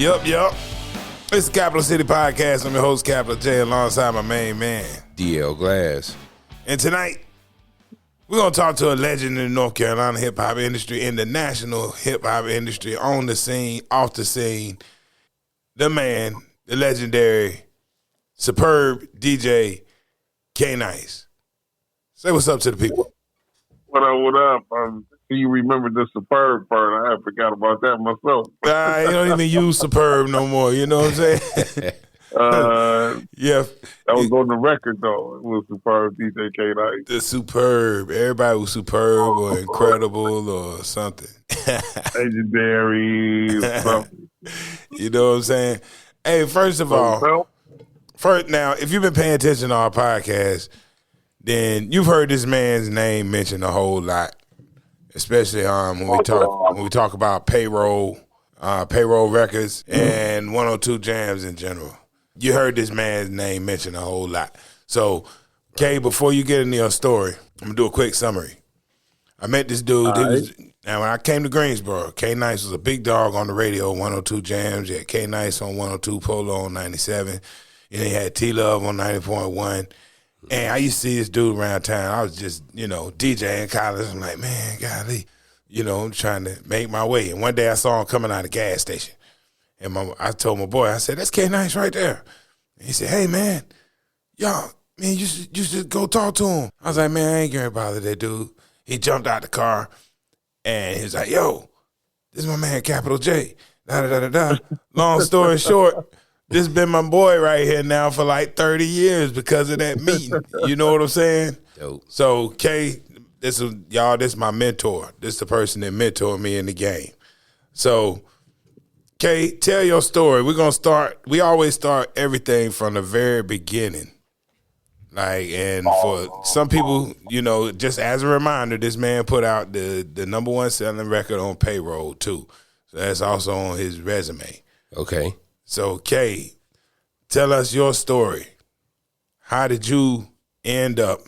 Yup. It's the Capital City Podcast. I'm your host, Capital J, alongside my main man, DL Glass. And tonight, we're going to talk to a legend in the North Carolina hip-hop industry, in the national hip-hop industry, on the scene, off the scene. The man, the legendary, superb DJ, Nyce. Say what's up to the people. What up? You remember the superb part. I forgot about that myself. You don't even use superb no more, you know what I'm saying? Yeah. That was on the record, though. It was superb DJ Nyce. The superb. Everybody was superb or incredible or something. Legendary or something. You know what I'm saying? Hey, first of all, now, if you've been paying attention to our podcast, then you've heard this man's name mentioned a whole lot. Especially when we talk about payroll records and 102 jams in general. You heard this man's name mentioned a whole lot. So, Kay, before you get into your story, I'm gonna do a quick summary. I met this dude. Now when I came to Greensboro, Nyce was a big dog on the radio, 102 jams. You had Nyce on 102, Polo on 97. And then you had T-Love on 90.1. And I used to see this dude around town. I was just, DJing college. I'm like, man, golly, I'm trying to make my way. And one day I saw him coming out of the gas station. And I told my boy, I said, that's Nyce right there. And he said, hey, man, you should go talk to him. I was like, man, I ain't gonna bother that dude. He jumped out the car, and he was like, yo, this is my man, Capital J. Da-da-da-da-da. Long story short, this been my boy right here now for like 30 years because of that meeting. You know what I'm saying? Dope. So, Kay, this is my mentor. This is the person that mentored me in the game. So, Kay, tell your story. We always start everything from the very beginning. And for some people, just as a reminder, this man put out the number one selling record on payroll too. So that's also on his resume. Okay. So, Kay, tell us your story. How did you end up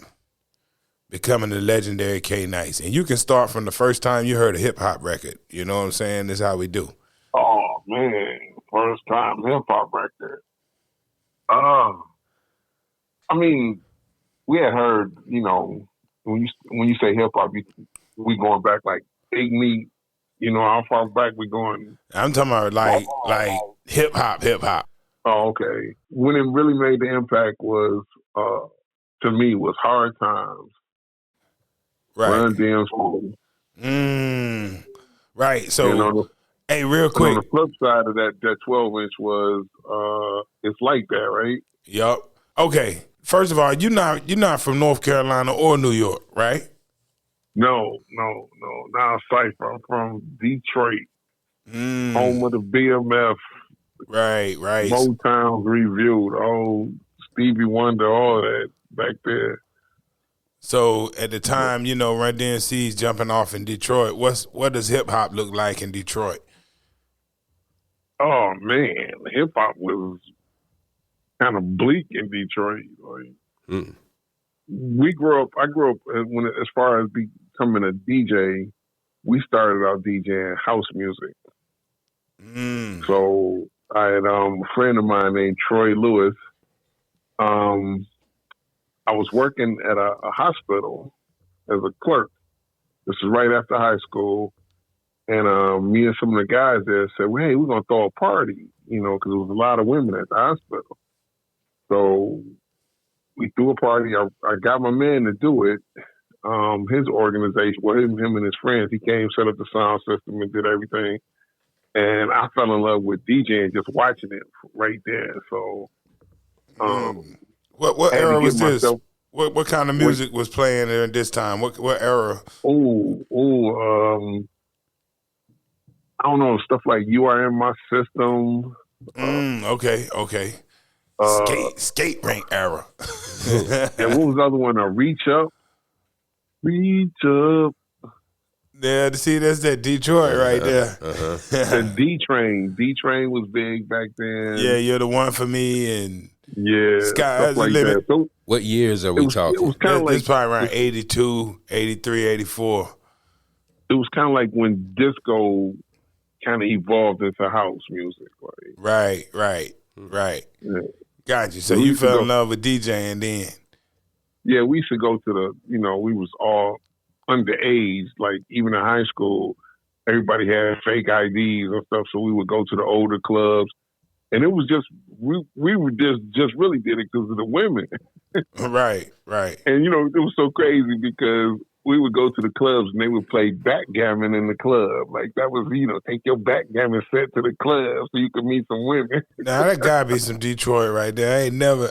becoming the legendary Nyce? And you can start from the first time you heard a hip-hop record. You know what I'm saying? This is how we do. Oh, man. First time hip-hop record. We had heard, when you say hip-hop, we going back like Big Meat. How far back we going? I'm talking about like hip-hop. Oh, okay. When it really made the impact was, to me, was Hard Times. Right. Run DMC. Right. So, hey, real quick. On the flip side of that 12-inch was, It's Like That, right? Yup. Okay. First of all, you're not from North Carolina or New York, right? No. Now Cypher. I'm from Detroit. Home of the BMF. Right. Motown's Reviewed. Oh, Stevie Wonder, all that back there. So at the time, Run DMC's jumping off in Detroit. What does hip hop look like in Detroit? Oh man, hip hop was kind of bleak in Detroit. I grew up as far as becoming a DJ, we started out DJing house music. So I had a friend of mine named Troy Lewis. I was working at a hospital as a clerk. This is right after high school. And me and some of the guys there said, well, hey, we're going to throw a party, because there was a lot of women at the hospital. So we threw a party. I got my man to do it. His organization, him and his friends, he came, set up the sound system and did everything. And I fell in love with DJing just watching it right there. So, what era was this? What kind of music was playing there at this time? What era? I don't know, stuff like You Are In My System. Okay. Skate rank era. And what was the other one? Reach Up. Yeah, see, that's that Detroit right there. The D-Train. D-Train was big back then. Yeah, You're the One for Me, and Sky's the Limit. So, what years are we talking? It was kind of like, it's probably around 82, 83, 84. It was kind of like when disco kind of evolved into house music. Like, Right. yeah. Got you. So you fell in love with DJing then? Yeah, we used to go to the, we was all underage, like even in high school, everybody had fake IDs and stuff, so we would go to the older clubs. And it was just, we were just really did it because of the women. Right. And, it was so crazy because we would go to the clubs and they would play backgammon in the club. Like that was, take your backgammon set to the club so you could meet some women. Now that gotta be some Detroit right there. I ain't never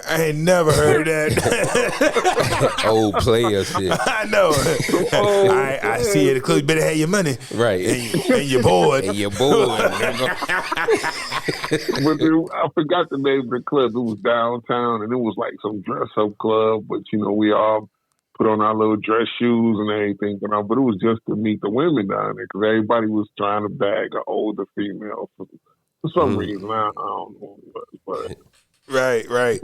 heard that. Old player shit. I know. I see it. The club, you better have your money. Right. And your board. And your board. But I forgot the name of the club. It was downtown and it was like some dress up club, but we all put on our little dress shoes and everything, but it was just to meet the women down there because everybody was trying to bag an older female for some reason. I don't know, but right.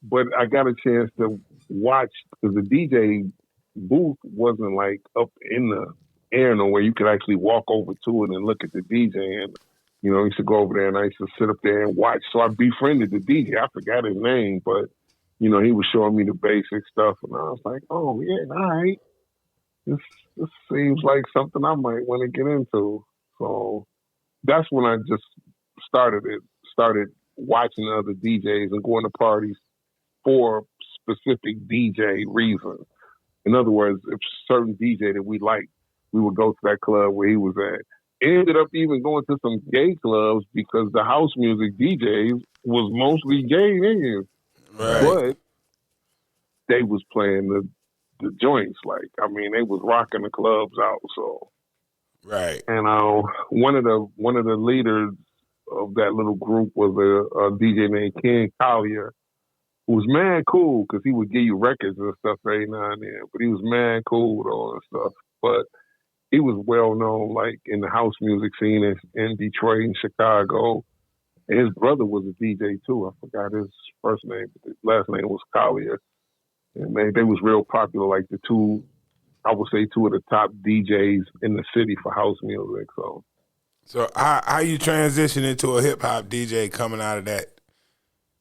But I got a chance to watch because the DJ booth wasn't like up in the air nowhere. You could actually walk over to it and look at the DJ, and I used to go over there and I used to sit up there and watch. So I befriended the DJ. I forgot his name, but he was showing me the basic stuff, and I was like, "Oh yeah, all right. This seems like something I might want to get into." So that's when I just started watching other DJs and going to parties for specific DJ reasons. In other words, if certain DJ that we liked, we would go to that club where he was at. Ended up even going to some gay clubs because the house music DJs was mostly gay niggas. Right. But they was playing the joints. Like, they was rocking the clubs out. So, right. And one of the leaders of that little group was a DJ named Ken Collier, who was mad cool because he would give you records and stuff every now and then. But he was mad cool with all that stuff. But he was well known, like in the house music scene in Detroit and Chicago. And his brother was a DJ too. I forgot his first name, but his last name was Collier. And they was real popular, like two of the top DJs in the city for house music. So how you transition into a hip hop DJ coming out of that?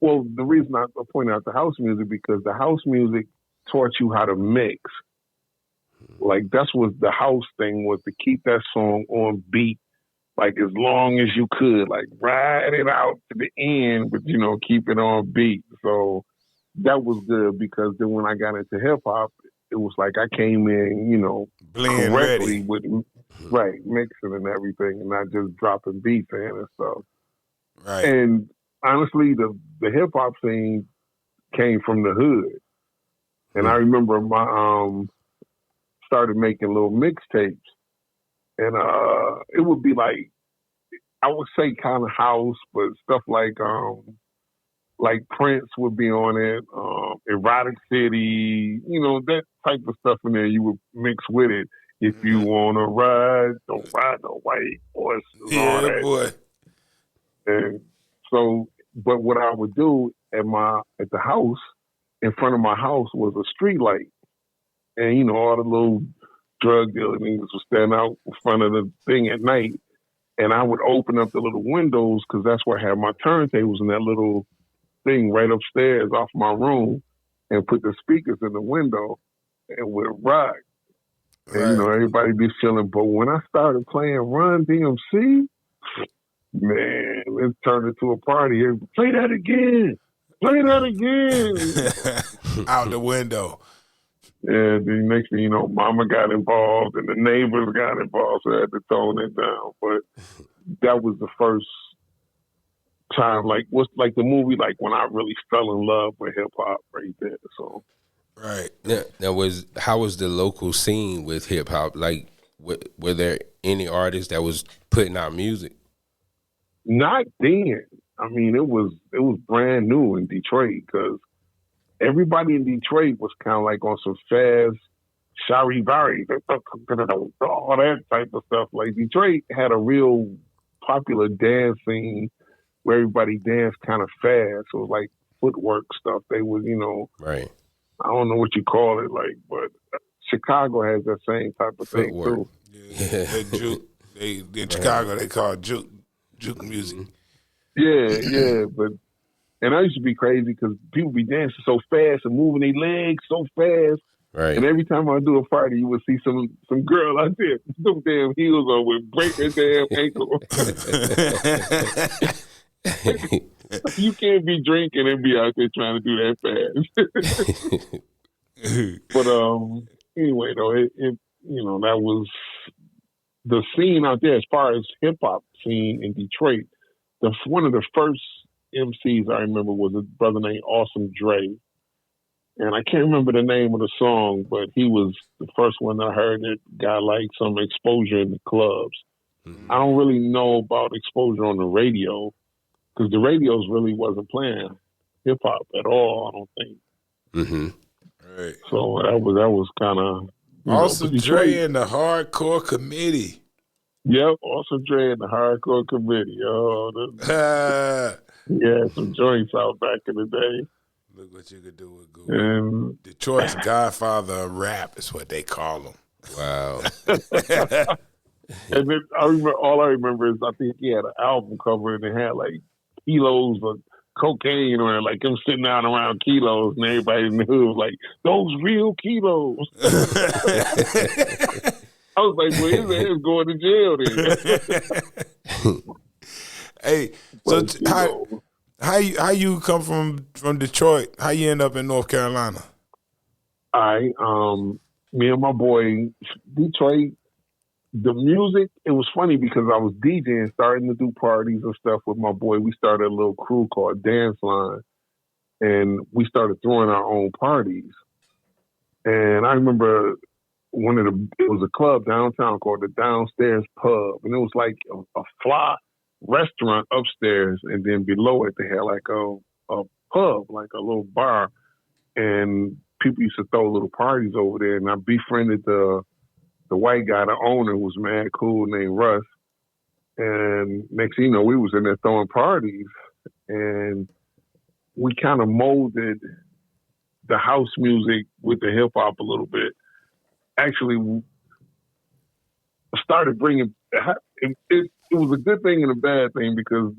Well, the reason I point out the house music because the house music taught you how to mix. Like that's what the house thing was, to keep that song on beat, like as long as you could, like ride it out to the end, but keep it on beat. So that was good because then when I got into hip hop, it was like I came in, blend correctly ready. with mixing and everything, and not just dropping beats in and stuff. Right. And honestly, the hip hop scene came from the hood, and I remember my started making little mixtapes, and it would be like I would say kind of house, but stuff like Prince would be on it, Erotic City, that type of stuff in there. You would mix with it. If you wanna ride, don't ride no white horse. Yeah, boy. And so, but what I would do at the house, in front of my house was a street light. And, all the little drug dealer niggas would stand out in front of the thing at night. And I would open up the little windows because that's where I had my turntables in that little thing right upstairs off my room, and put the speakers in the window and would rock. Right. And, everybody be feeling. But when I started playing Run DMC, man, it turned into a party. Play that again. Play that again. Out the window. And the next thing you know, Mama got involved and the neighbors got involved, so I had to tone it down. But that was the first time, what's like the movie, like when I really fell in love with hip hop right there. So, right. How was the local scene with hip hop? Like, were there any artists that was putting out music? Not then. It was brand new in Detroit because everybody in Detroit was kind of like on some fast, charivari, all that type of stuff. Like Detroit had a real popular dance scene where everybody danced kind of fast. So it was like footwork stuff. They was, right. I don't know what you call it, but Chicago has that same type of footwork thing too. Yeah. In Chicago they call it juke music. Yeah, but and I used to be crazy because people be dancing so fast and moving their legs so fast. Right. And every time I do a party, you would see some girl out there, some damn heels on with break her damn ankle. You can't be drinking and be out there trying to do that fast. But anyway, though, it that was the scene out there as far as hip hop scene in Detroit. One of the first MCs I remember was a brother named Awesome Dre. And I can't remember the name of the song, but he was the first one I heard that got like some exposure in the clubs. Mm-hmm. I don't really know about exposure on the radio because the radios really wasn't playing hip hop at all, I don't think. Mm-hmm. Right. So that was kind of Awesome Dre and the Hardcore Committee. Yep, Awesome Dre and the Hardcore Committee. Oh, yeah, some joints out back in the day. Look what you could do with Google. Detroit's Godfather of rap is what they call him. Wow. And then all I remember is I think he had an album cover and it had like kilos of cocaine or like him sitting down around kilos and everybody in the hood was like, those real kilos. I was like, well, his ass going to jail then. Hey, so how you come from Detroit? How you end up in North Carolina? Me and my boy, Detroit, the music, it was funny because I was DJing, starting to do parties and stuff with my boy. We started a little crew called Dance Line, and we started throwing our own parties. And I remember it was a club downtown called the Downstairs Pub, and it was like a fly restaurant upstairs, and then below it they had like a pub, like a little bar, and people used to throw little parties over there. And I befriended the white guy, the owner, who was mad cool, named Russ. And next thing you know, we was in there throwing parties, and we kind of molded the house music with the hip hop a little bit. Actually, started bringing it was a good thing and a bad thing because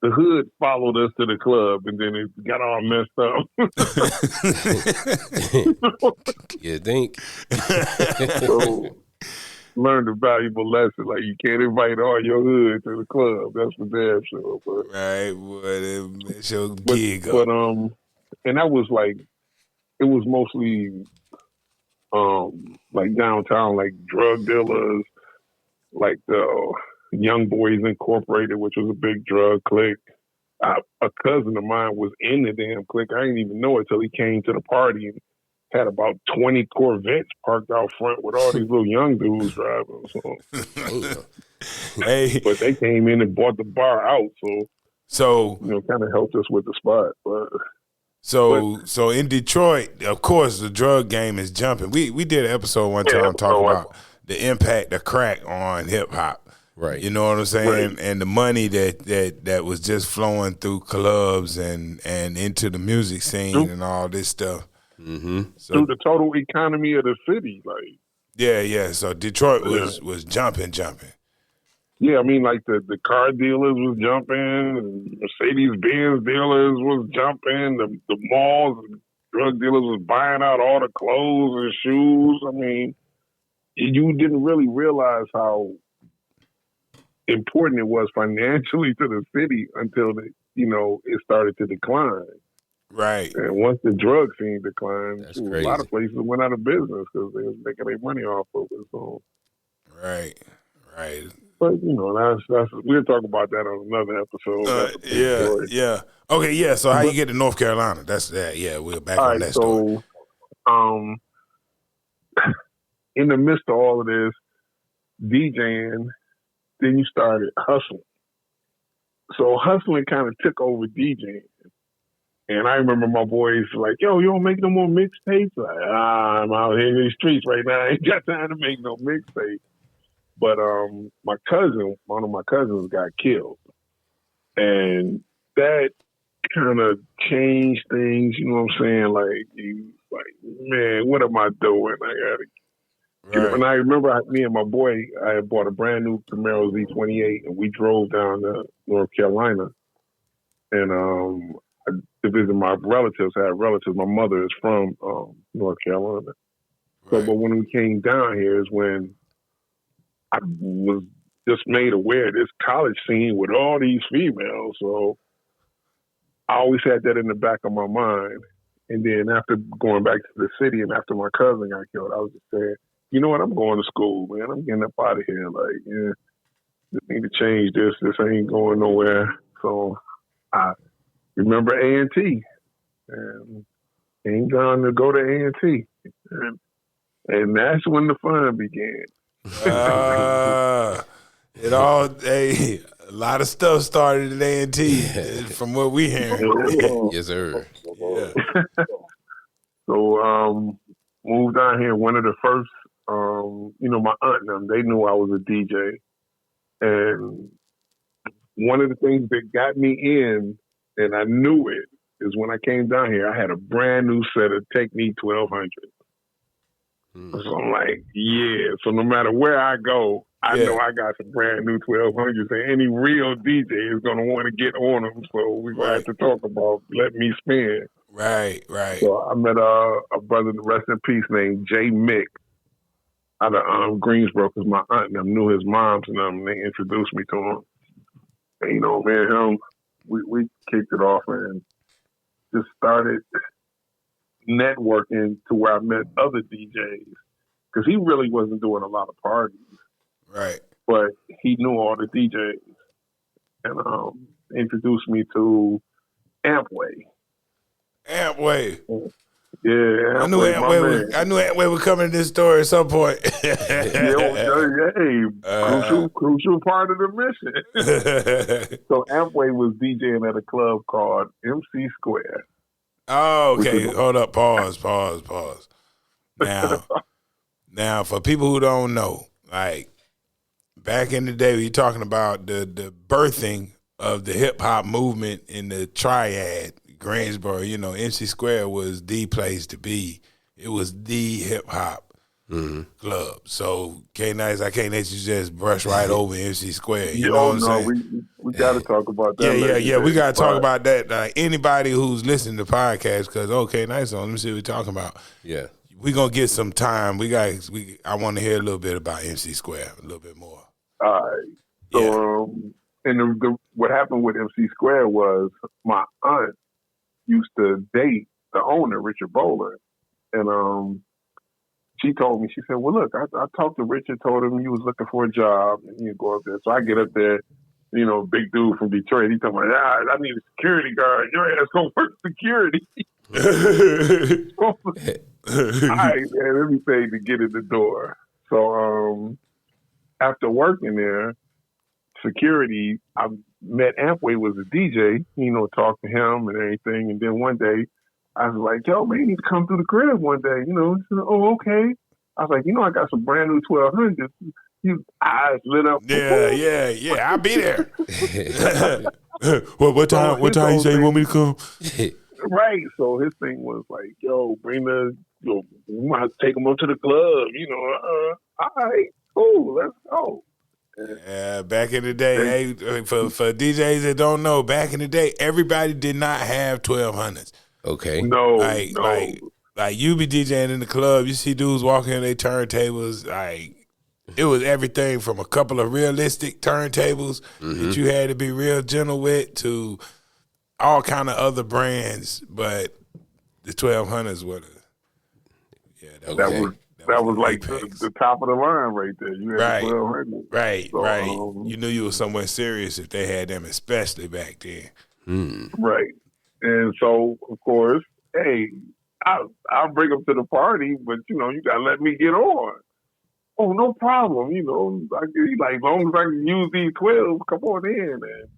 the hood followed us to the club and then it got all messed up. You think? So, learned a valuable lesson. Like, you can't invite all your hood to the club. That's for damn sure. But, right, boy, that's your gig. But and that was like, it was mostly like downtown, like drug dealers, like the Young Boys Incorporated, which was a big drug clique. A cousin of mine was in the damn clique. I didn't even know it till he came to the party and had about 20 Corvettes parked out front with all these little young dudes driving. So. Hey, but they came in and bought the bar out, so kind of helped us with the spot. But So in Detroit, of course, the drug game is jumping. We did an episode one time talking about the impact of crack on hip hop. Right. You know what I'm saying? Right. And the money that was just flowing through clubs and into the music scene and all this stuff. Mm-hmm. So, through the total economy of the city, like. Yeah. So Detroit was jumping. Yeah, I mean, like the car dealers was jumping, and Mercedes-Benz dealers was jumping, the malls, drug dealers was buying out all the clothes and shoes. I mean, you didn't really realize how important it was financially to the city until it started to decline. Right. And once the drug scene declined, a lot of places went out of business because they was making their money off of it. So. Right. But that's we'll talk about that on another episode. Yeah. Okay, yeah. So how you get to North Carolina? That's that. Yeah, we're back on that story. So, in the midst of all of this DJing, then you started hustling. So hustling kind of took over DJing. And I remember my boys like, yo, you don't make no more mixtapes? Like, I'm out here in these streets right now. I ain't got time to make no mixtape. But one of my cousins got killed. And that kind of changed things, you know what I'm saying? Like, man, what am I doing? And I remember me and my boy, I had bought a brand new Camaro Z28, and we drove down to North Carolina, and to visit my relatives. I had relatives. My mother is from North Carolina. So, but when we came down here is when I was just made aware of this college scene with all these females. So I always had that in the back of my mind. And then after going back to the city and after my cousin got killed, I was just saying, you know what, I'm going to school, man. I'm getting up out of here. Like, yeah, just need to change this. This ain't going nowhere. So I remember A&T and came down to go to A&T. And that's when the fun began. A lot of stuff started at A&T from what we hear. Yes, sir. Yeah. So moved down here. One of the first, my aunt and them, they knew I was a DJ. And one of the things that got me in, and I knew it, is when I came down here, I had a brand new set of Technique 1200. So I'm like, yeah. So no matter where I go, I know I got some brand new 1200s, and any real DJ is going to want to get on them. So we're going to have to talk about let me spin. Right. So I met a brother, rest in peace, named Jay Mick out of Greensboro, because my aunt and them knew his moms and them, and they introduced me to him. And, me and him, we kicked it off and just started networking to where I met other DJs, because he really wasn't doing a lot of parties. Right. But he knew all the DJs and introduced me to Ampway. Ampway. Yeah, Ampway, I knew Ampway would come in this story at some point. Crucial part of the mission. So Ampway was DJing at a club called MC Square. Oh, okay. Hold up. Pause. Now, for people who don't know, like back in the day, we talking about the birthing of the hip hop movement in the triad, Greensboro. MC Square was the place to be. It was the hip hop club. So, Nyce, I can't let you just brush right over MC Square. You know what I'm saying? We got to talk about that. Yeah. We got to talk about that. Anybody who's listening to podcasts, because Nyce on. Let me see what we're talking about. Yeah. We're gonna get some time. I want to hear a little bit about MC Square, a little bit more. All right. So, and what happened with MC Square was my aunt used to date the owner, Richard Bowler, and she told me, she said, "Well, look, I talked to Richard, told him you was looking for a job, and you go up there." So I get up there, big dude from Detroit. He told me, "I need a security guard. Your ass gonna work security." All right, man, everything to get in the door. So after working there, security, I met Ampway was a DJ, talked to him and everything. And then one day I was like, yo, man, you need to come through the crib one day. He said, oh, okay. I was like, I got some brand new 1200s. His eyes lit up. Yeah. I'll be there. Well, what time you say you want me to come? Right. So his thing was like, yo, we might take him up to the club, all right, cool, let's go. Yeah, back in the day, for DJs that don't know, back in the day, everybody did not have 1200s. Okay. No, like you be DJing in the club, you see dudes walking in their turntables, like it was everything from a couple of realistic turntables that you had to be real gentle with to all kind of other brands, but the 1200s were that was like the top of the line right there. You had the 1200. Right. You knew you were somewhere serious if they had them, especially back then. Right. And so, of course, hey, I'll bring them to the party, but, you got to let me get on. Oh, no problem. As long as I can use these 12, come on in. And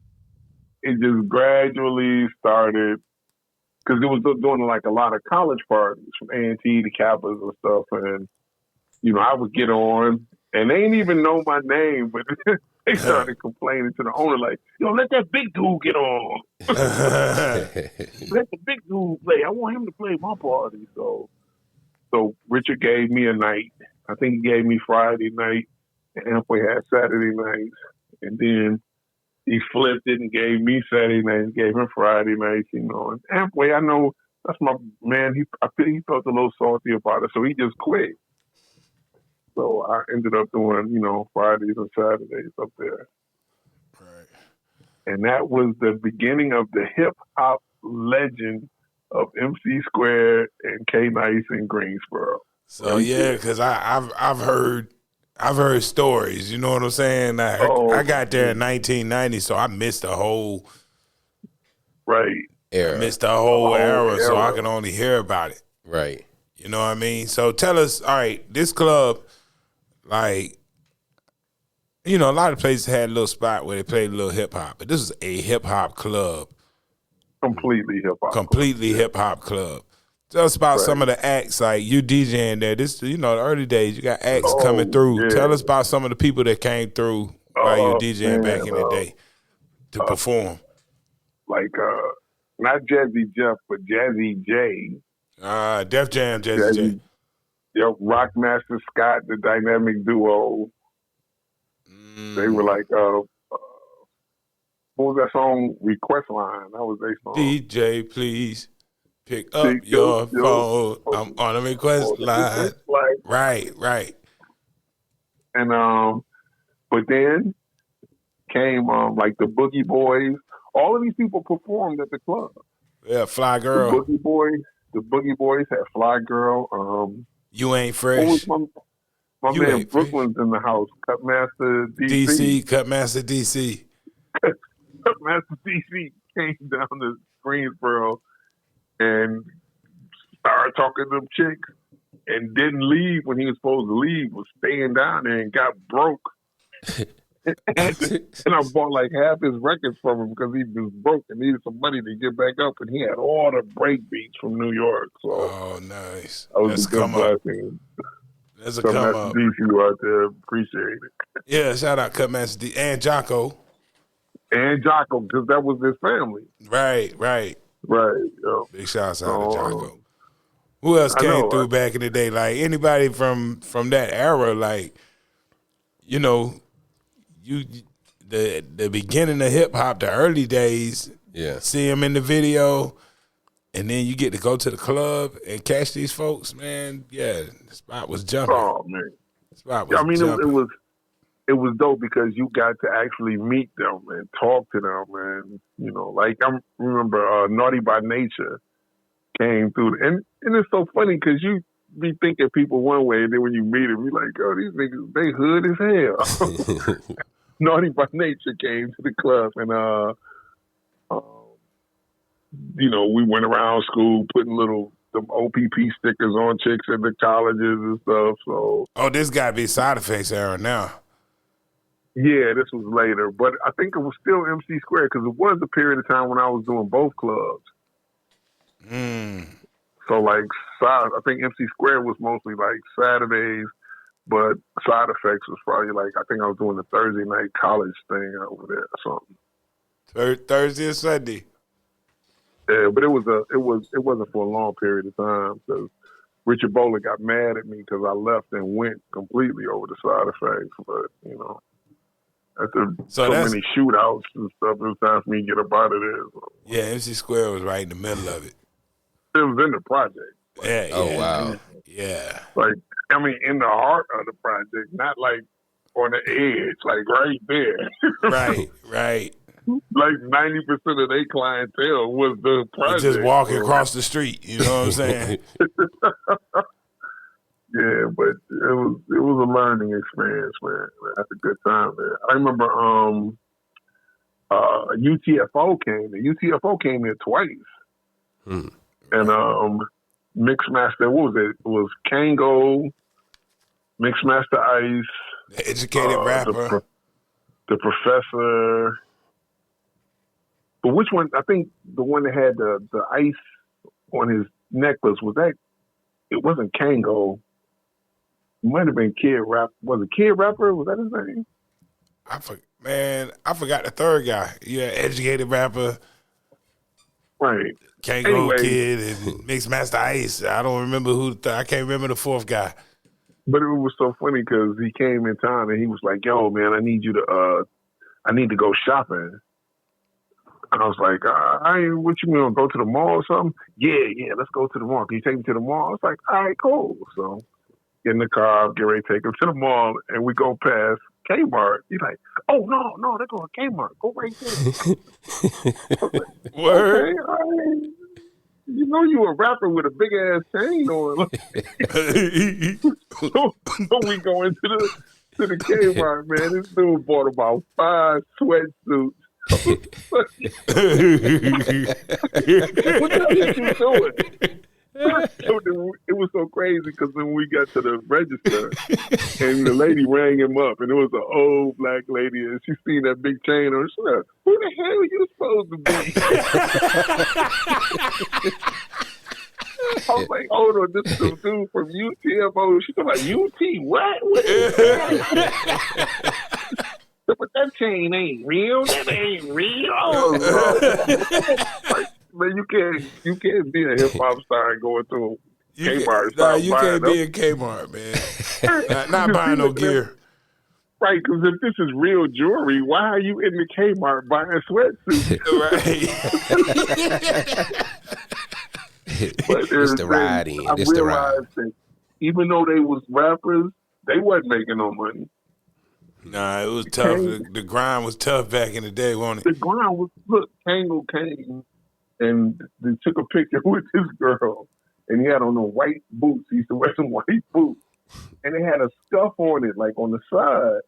it just gradually started, because it was doing like a lot of college parties from A&T to Kappas and stuff. And, I would get on, and they didn't even know my name, but they started complaining to the owner, like, let that big dude get on. Let the big dude play. I want him to play my party. So Richard gave me a night. I think he gave me Friday night, and Amway had Saturday nights, and then he flipped it and gave me Saturday nights, gave him Friday nights, And Amway, I know that's my man. I think he felt a little salty about it, so he just quit. So I ended up doing, Fridays and Saturdays up there. Right. And that was the beginning of the hip hop legend of MC Square and K Nyce in Greensboro. So yeah, because I've heard stories. You know what I'm saying? I got there in 1990, so I missed the whole era. Missed the whole era, so I can only hear about it. Right. You know what I mean? So tell us, all right, this club, like, a lot of places had a little spot where they played a little hip hop, but this is a hip hop club. Completely hip hop. Completely hip hop club. Tell us about some of the acts, like you DJing there. This, the early days, you got acts coming through. Yeah. Tell us about some of the people that came through while you were DJing back in the day to perform. Like, not Jazzy Jeff, but Jazzy J. Def Jam, Jazzy J. Yep, Rockmaster Scott, the dynamic duo. They were like, what was that song? Request Line. That was their song. DJ, please pick up your phone. I'm on a request line. Right. And but then came like the Boogie Boys. All of these people performed at the club. Yeah, Fly Girl. The Boogie Boys had Fly Girl. You Ain't Fresh. My man Brooklyn's in the house. Cutmaster DC. Cutmaster DC. Cutmaster DC came down to Greensboro and started talking to them chicks and didn't leave when he was supposed to leave, was staying down there and got broke. and I bought like half his records from him because he was broke and needed some money to get back up, and he had all the break beats from New York. So nice. That's a good blessing. That's a come up. DC out there, appreciate it. Yeah, shout out Cutmaster D and Jocko. And Jocko, because that was his family. Right. Yo. Big shouts out to Jocko. Who else came through back in the day? Like anybody from that era, like, the beginning of hip hop, the early days. Yeah. See them in the video, and then you get to go to the club and catch these folks, man. Yeah, the spot was jumping. Oh man, jumping. It was dope because you got to actually meet them and talk to them, and like I remember Naughty by Nature came through, and it's so funny because you be thinking people one way, and then when you meet them, you're like, oh, these niggas, they hood as hell. Naughty by Nature came to the club, and we went around school putting some OPP stickers on chicks at the colleges and stuff. So, this got to be Side Effects era now. Yeah, this was later, but I think it was still MC Square because it was a period of time when I was doing both clubs. So, like, I think MC Square was mostly like Saturdays, but Side Effects was probably like, I think I was doing the Thursday night college thing over there or something. Thursday or Sunday? Yeah, but it wasn't for a long period of time because Richard Bowler got mad at me because I left and went completely over the Side Effects. But after so many shootouts and stuff, it was time for me to get up out of there. So. Yeah, MC Square was right in the middle of it. It was in the project. Yeah. Oh wow. Yeah. Like in the heart of the project, not like on the edge, like right there. Right. Like 90% of their clientele was the project. Just walking across the street, you know what I'm saying? Yeah, but it was a learning experience, man. That's a good time, man. I remember UTFO came. UTFO came here twice. And Mixmaster, what was it? It was Kango, Mixmaster Ice, the educated rapper, the Professor. But which one? I think the one that had the ice on his necklace was that. It wasn't Kango. It might have been Kid Rap. Was it Kid Rapper? Was that his name? I forgot the third guy. Yeah, educated rapper. Right. Kango Kid and Mixmaster Ice. I don't remember I can't remember the fourth guy. But it was so funny because he came in town and he was like, "Yo, man, I need to go shopping." And I was like, what you mean, go to the mall or something? Yeah, let's go to the mall. Can you take me to the mall? I was like, all right, cool. So get in the car, get ready to take him to the mall, and we go past Kmart. He's like, oh, no, they're going to Kmart. Go right there. Like, Word. Okay, all right. You know you a rapper with a big ass chain on. So we go into the Kmart, man. This dude bought about 5 sweatsuits. What the hell is you doing? It was so crazy because when we got to the register and the lady rang him up and it was an old black lady and she seen that big chain on. She said, "Who the hell are you supposed to be?" I was like, "Oh no, this is the dude from UTFO." She was like, "UT what? What is that?" But that chain ain't real. That ain't real. Like, man, you can't be a hip hop star and going through Kmart. Nah, you can't be in Kmart, man. not buying no gear. Right, because if this is real jewelry, why are you in the Kmart buying sweatsuits? Right. It's the ride in. It's the ride. That even though they was rappers, they wasn't making no money. Nah, it was tough. The grind was tough back in the day, wasn't it? The grind was, look, Tango came and they took a picture with this girl, and he had on the white boots. He used to wear some white boots, and they had a scuff on it, like on the side.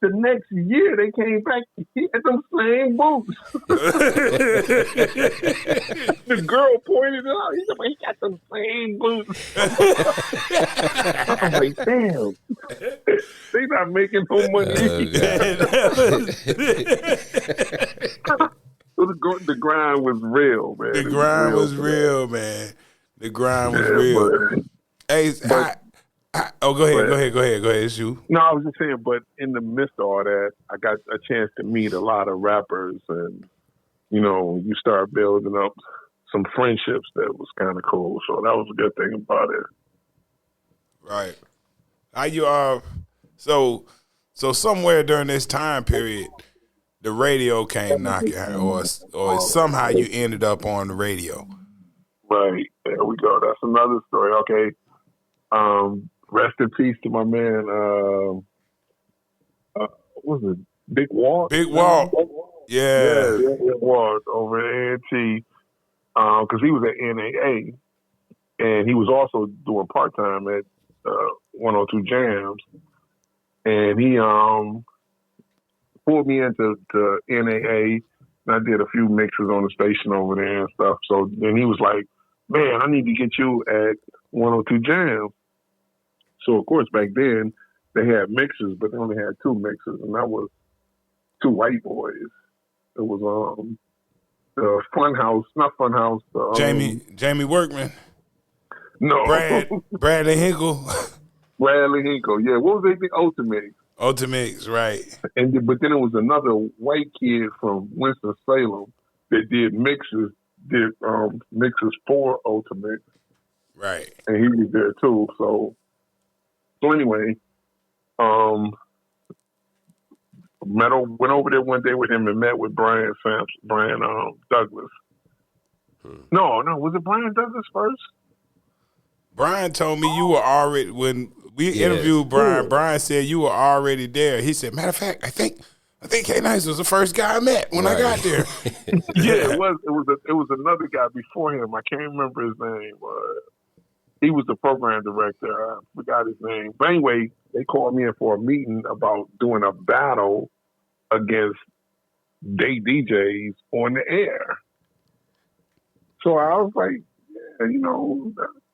The next year, they came back, he had them same boots. The girl pointed it out. He said, he got them same boots. I'm like, damn. They not making no money. So the grind was real, man. The grind was real, man. The grind was real. Hey, go ahead. It's you. No, I was just saying, but in the midst of all that, I got a chance to meet a lot of rappers, and you start building up some friendships that was kind of cool. So that was a good thing about it. Right. How you so somewhere during this time period, the radio came knocking, or somehow you ended up on the radio. Right. There we go. That's another story. Okay. Rest in peace to my man. What was it? Big Walt? Big Walt. Yeah. Big Walt over at A&T. Because he was at NAA. And he was also doing part-time at 102 Jams. And he pulled me into NAA. And I did a few mixes on the station over there and stuff. So then he was like, man, I need to get you at 102 Jams. So, of course, back then, they had mixes, but they only had 2 mixes, and that was 2 white boys. It was the Funhouse, not Funhouse. Jamie Workman. No. Bradley Hinkle. Bradley Hinkle, yeah. What was they? Ultimates, right. But then it was another white kid from Winston-Salem that did mixes for Ultimates. Right. And he was there, too, So anyway, went over there one day with him and met with Brian Douglas. No, was it Brian Douglas first? Brian told me you were already, when we interviewed Brian, Brian said you were already there. He said, matter of fact, I think Nyce was the first guy I met when I got there. Yeah, it was another guy before him. I can't remember his name. He was the program director. I forgot his name. But anyway, they called me in for a meeting about doing a battle against day DJs on the air. So I was like, yeah,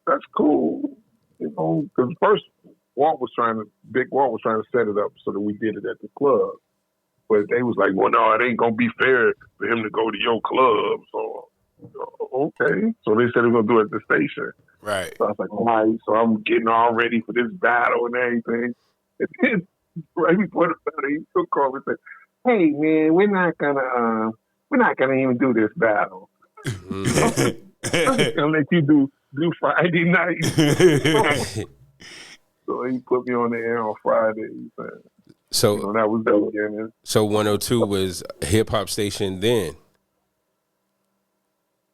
that's cool. Because first Big Walt was trying to set it up so that we did it at the club. But they was like, well, no, it ain't going to be fair for him to go to your club. So, okay. So they said they were going to do it at the station. Right. So I was like, all right. So I'm getting all ready for this battle and everything. And then right before the battle, he took call and said, hey, man, we're not gonna even do this battle. I'm just gonna let you do Friday night. So he put me on the air on Fridays. And, So that was the beginning. So 102 was a hip hop station then.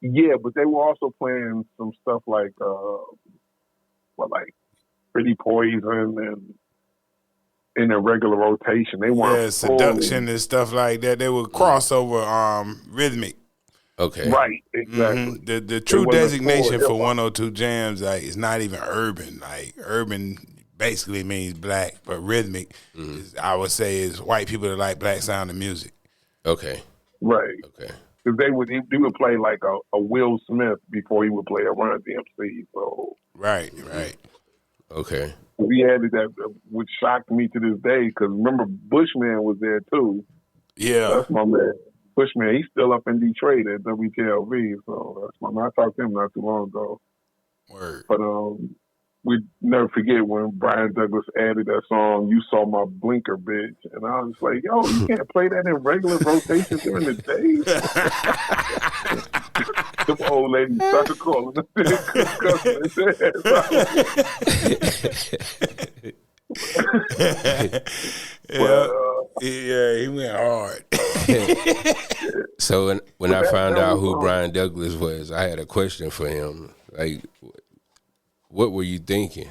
Yeah, but they were also playing some stuff like like Pretty Poison and in a regular rotation. They weren't Seduction and stuff like that. They would cross over rhythmic. Okay. Right, exactly. The true designation for 102 Jams is not even urban. Like urban basically means black, but rhythmic I would say is white people that like black sounding music. Okay. Right. Okay. Because they would play like a Will Smith before he would play a Run DMC. So right. Okay. We added that, which shocked me to this day. Because remember, Bushman was there too. Yeah, that's my man. Bushman, he's still up in Detroit at WTLV. So that's my man. I talked to him not too long ago. Word. But we never forget when Brian Douglas added that song, "You Saw My Blinker, Bitch," and I was like, "Yo, you can't play that in regular rotation during the day." The old lady started calling him. Yeah, he went hard. So when I found out who Brian Douglas was, I had a question for him. Like, what were you thinking?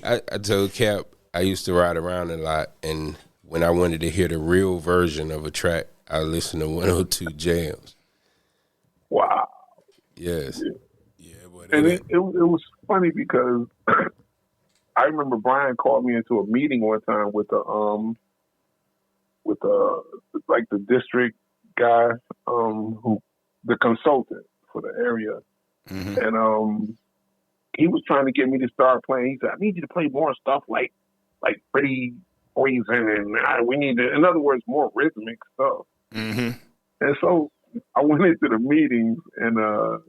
I told Cap I used to ride around a lot, and when I wanted to hear the real version of a track, I listened to 102 Jams. Wow. Yes. Yeah, and it was funny because I remember Brian called me into a meeting one time with like the district guy, who the consultant for the area. Mm-hmm. And he was trying to get me to start playing. He said, "I need you to play more stuff like Pretty Poison, and we need to, in other words, more rhythmic stuff." Mm-hmm. And so I went into the meetings, and the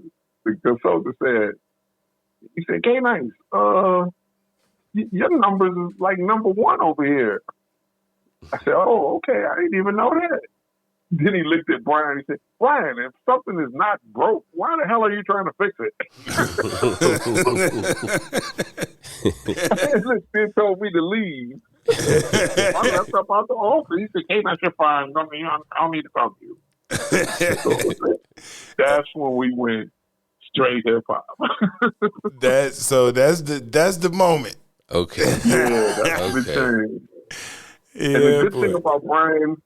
consultant said, "K-Nyce, your numbers is like number one over here." I said, "Oh, okay. I didn't even know that." Then he looked at Brian and he said, "Brian, if something is not broke, why the hell are you trying to fix it?" They told me to leave. I left up out the office. He said, "Hey, that's your fine. I don't need to talk to you." That's when we went straight hip hop. That's the moment. Okay. Yeah, that's the thing. Yeah, and the good thing about Brian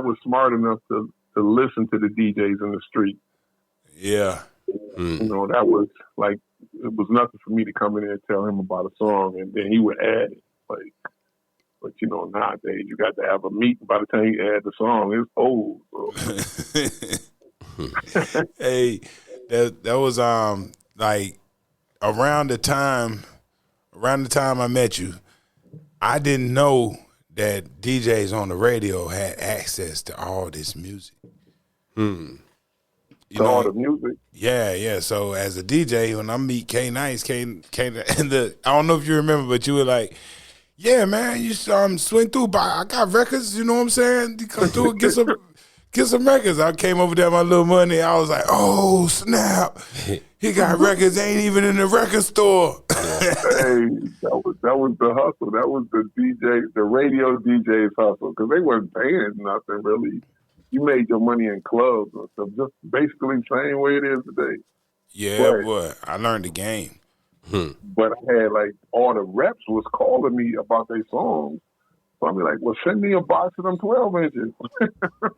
was smart enough to listen to the DJs in the street. Yeah. That was like, it was nothing for me to come in there and tell him about a song, and then he would add it. But nowadays you got to have a meeting. By the time you add the song, it's old. So. Hey, that was like around the time I met you, I didn't know that DJs on the radio had access to all this music. All the music? Yeah. So as a DJ, when I meet K-Nyce, I don't know if you remember, but you were like, "Yeah, man, you swing through. I got records, you know what I'm saying? You come through and get some records." I came over there with my little money. I was like, "Oh, snap. He got records, ain't even in the record store." Hey, that was the hustle. That was the radio DJ's hustle, because they weren't paying nothing really. You made your money in clubs and stuff, just basically the same way it is today. Yeah, boy, I learned the game. But I had all the reps was calling me about their songs. So I'm like, "Well, send me a box of them 12 inches.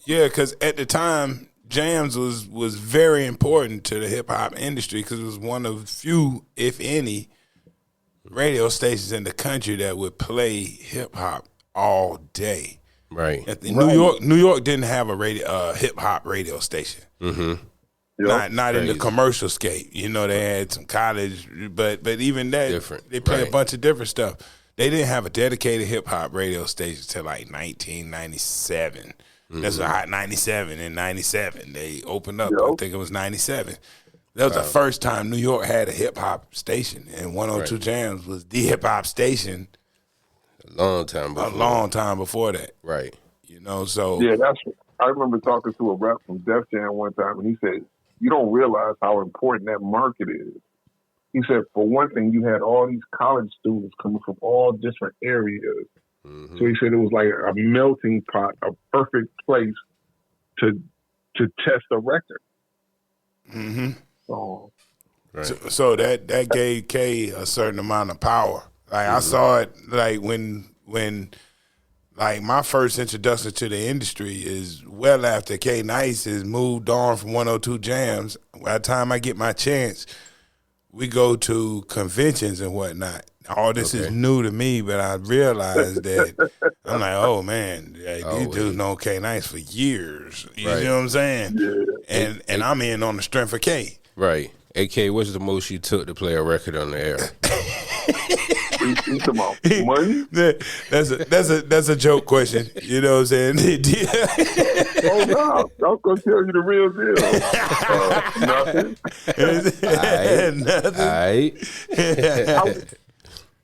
Yeah, because at the time, jams was very important to the hip hop industry, because it was one of few, if any, radio stations in the country that would play hip hop all day. Right. New York didn't have a hip hop radio station. Mm-hmm. Not in the commercial scape. They had some college, but even that, different. They play a bunch of different stuff. They didn't have a dedicated hip hop radio station till 1997. That's a hot 97 and 97. They opened up. I think it was 97. That was the first time New York had a hip hop station, and 102 Jams was the hip hop station. A long time before that. Right. So yeah, I remember talking to a rep from Def Jam one time, and he said, "You don't realize how important that market is." he said, for one thing, you had all these college students coming from all different areas. So he said it was like a melting pot, a perfect place to test a record. So, so that gave K a certain amount of power. Like I saw it like when like my first introduction to the industry is well after K Nyce has moved on from 102 Jams. By the time I get my chance, we go to conventions and whatnot. All this is new to me, but I realized that I'm like, oh man, these dudes know K Nyce for years. You know what I'm saying? Yeah. And I'm in on the strength of K. Right. AK, what's the most you took to play a record on the air? You talking about money? That's a joke question. You know what I'm saying? Oh no, I'm gonna tell you the real deal. Nothing. Nothing.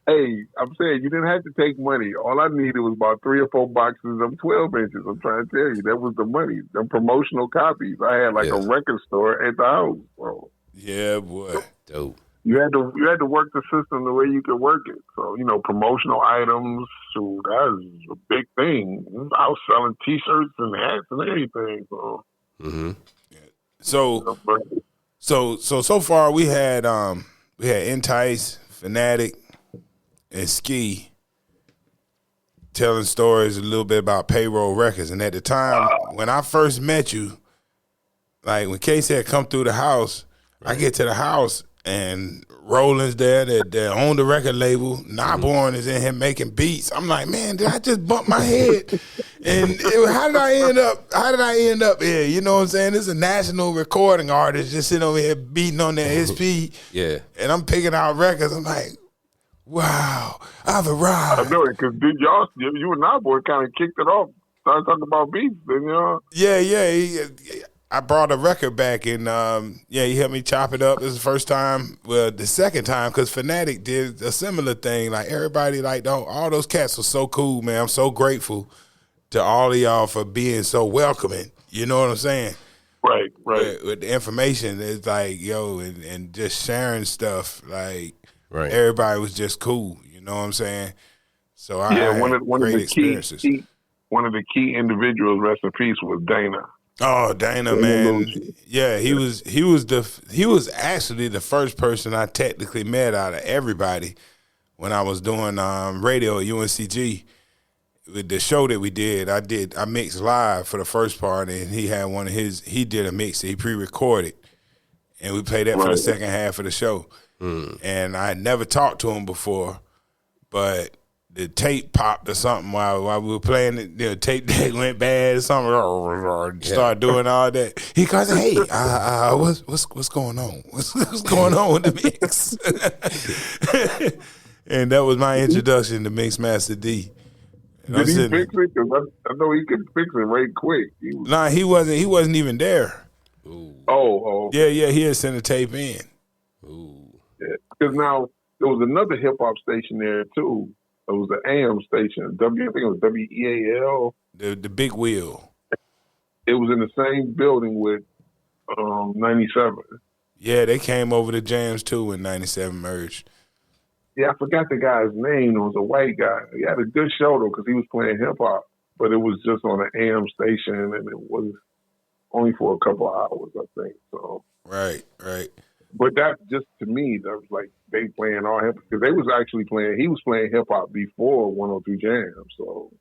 Hey, I'm saying you didn't have to take money. All I needed was about 3 or 4 boxes of 12 inches. I'm trying to tell you, that was the money. The promotional copies. I had like a record store at the house, bro. Yeah, boy. Dope. You had to work the system the way you could work it. So, promotional items, so that was a big thing. I was selling T-shirts and hats and everything. So, so far we had Nyce, Fanatic, and Ski telling stories a little bit about Payroll Records. And at the time when I first met you, like when K said come through the house, I get to the house and Roland's there that owned the record label. Nobborn is in here making beats. I'm like, man, did I just bump my head? And how did I end up here? You know what I'm saying? This is a national recording artist just sitting over here beating on their SP. Yeah. And I'm picking out records. I'm like, wow, I've arrived. I know it, because you and Nobborn kind of kicked it off. Started talking about beats, then Yeah. I brought a record back, and he helped me chop it up. This is the first time, well, the second time, because Fanatic did a similar thing. Like, everybody, like, all those cats were so cool, man. I'm so grateful to all of y'all for being so welcoming. You know what I'm saying? Right. With the information, it's like, and just sharing stuff. Like, everybody was just cool. You know what I'm saying? So I had one of great the experiences. One of the key individuals, rest in peace, was Dana. Oh, Dana, man. Yeah, he was actually the first person I technically met out of everybody when I was doing radio at UNCG. With the show that we did, I mixed live for the first part, and he had he did a mix that he pre-recorded, and we played that for the second half of the show. And I had never talked to him before, but the tape popped or something while we were playing it. The tape deck went bad or something. Started doing all that. He goes, "Hey, what's going on? What's going on with the mix?" And that was my introduction to Mixmaster D. Did he fix it? Because I know he could fix it right quick. He wasn't even there. Ooh. Oh. Yeah, he had sent a tape in. Ooh. Because now there was another hip hop station there too. It was an AM station. I think it was WEAL. The Big Wheel. It was in the same building with 97. Yeah, they came over to Jams too when 97 merged. Yeah, I forgot the guy's name. It was a white guy. He had a good show though because he was playing hip hop, but it was just on an AM station and it was only for a couple of hours, I think. So right. But that just to me, that was like they playing all hip because they was actually playing. He was playing hip hop before 102 Jam. So,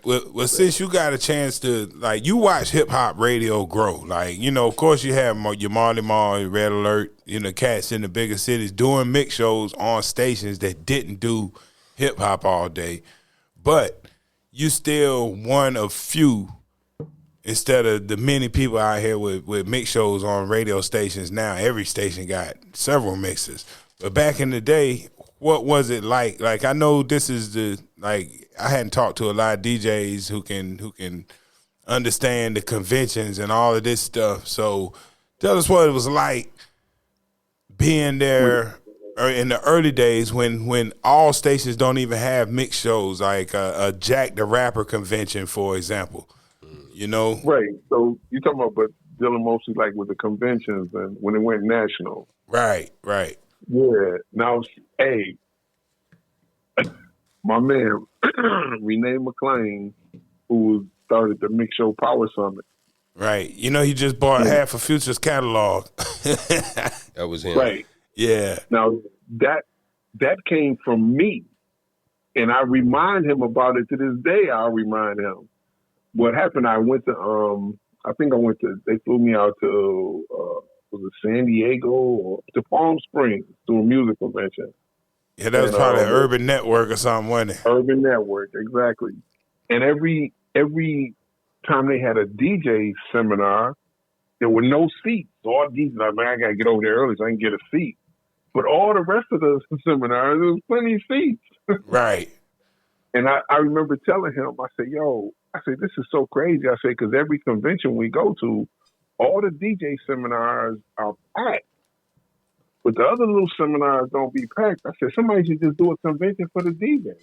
well, since you got a chance to you watch hip hop radio grow. Of course you have your Marley Marl, your Red Alert, cats in the bigger cities doing mix shows on stations that didn't do hip hop all day, but you still one of few. Instead of the many people out here with mix shows on radio stations now, every station got several mixes. But back in the day, what was it like? Like, I know this is I hadn't talked to a lot of DJs who can understand the conventions and all of this stuff. So tell us what it was like being there in the early days when all stations don't even have mix shows, like a Jack the Rapper convention, for example. Right. So you talking about, but dealing mostly like with the conventions and when it went national. Right. Yeah. Now, hey, my man Renee McClain, who started the Mix Show Power Summit. Right. You know, he just bought half of Future's catalog. That was him. Right. Yeah. Now that came from me, and I remind him about it to this day. I'll remind him. What happened? I went to they flew me out to was it San Diego or to Palm Springs to a music convention. Yeah, that was probably an Urban Network or something, wasn't it? Urban Network, exactly. And every time they had a DJ seminar, there were no seats. So all DJs, like, man, I gotta get over there early so I can get a seat. But all the rest of the seminars, there was plenty of seats. Right. And I remember telling him, I said, this is so crazy. I said, because every convention we go to, all the DJ seminars are packed. But the other little seminars don't be packed. I said, somebody should just do a convention for the DJ.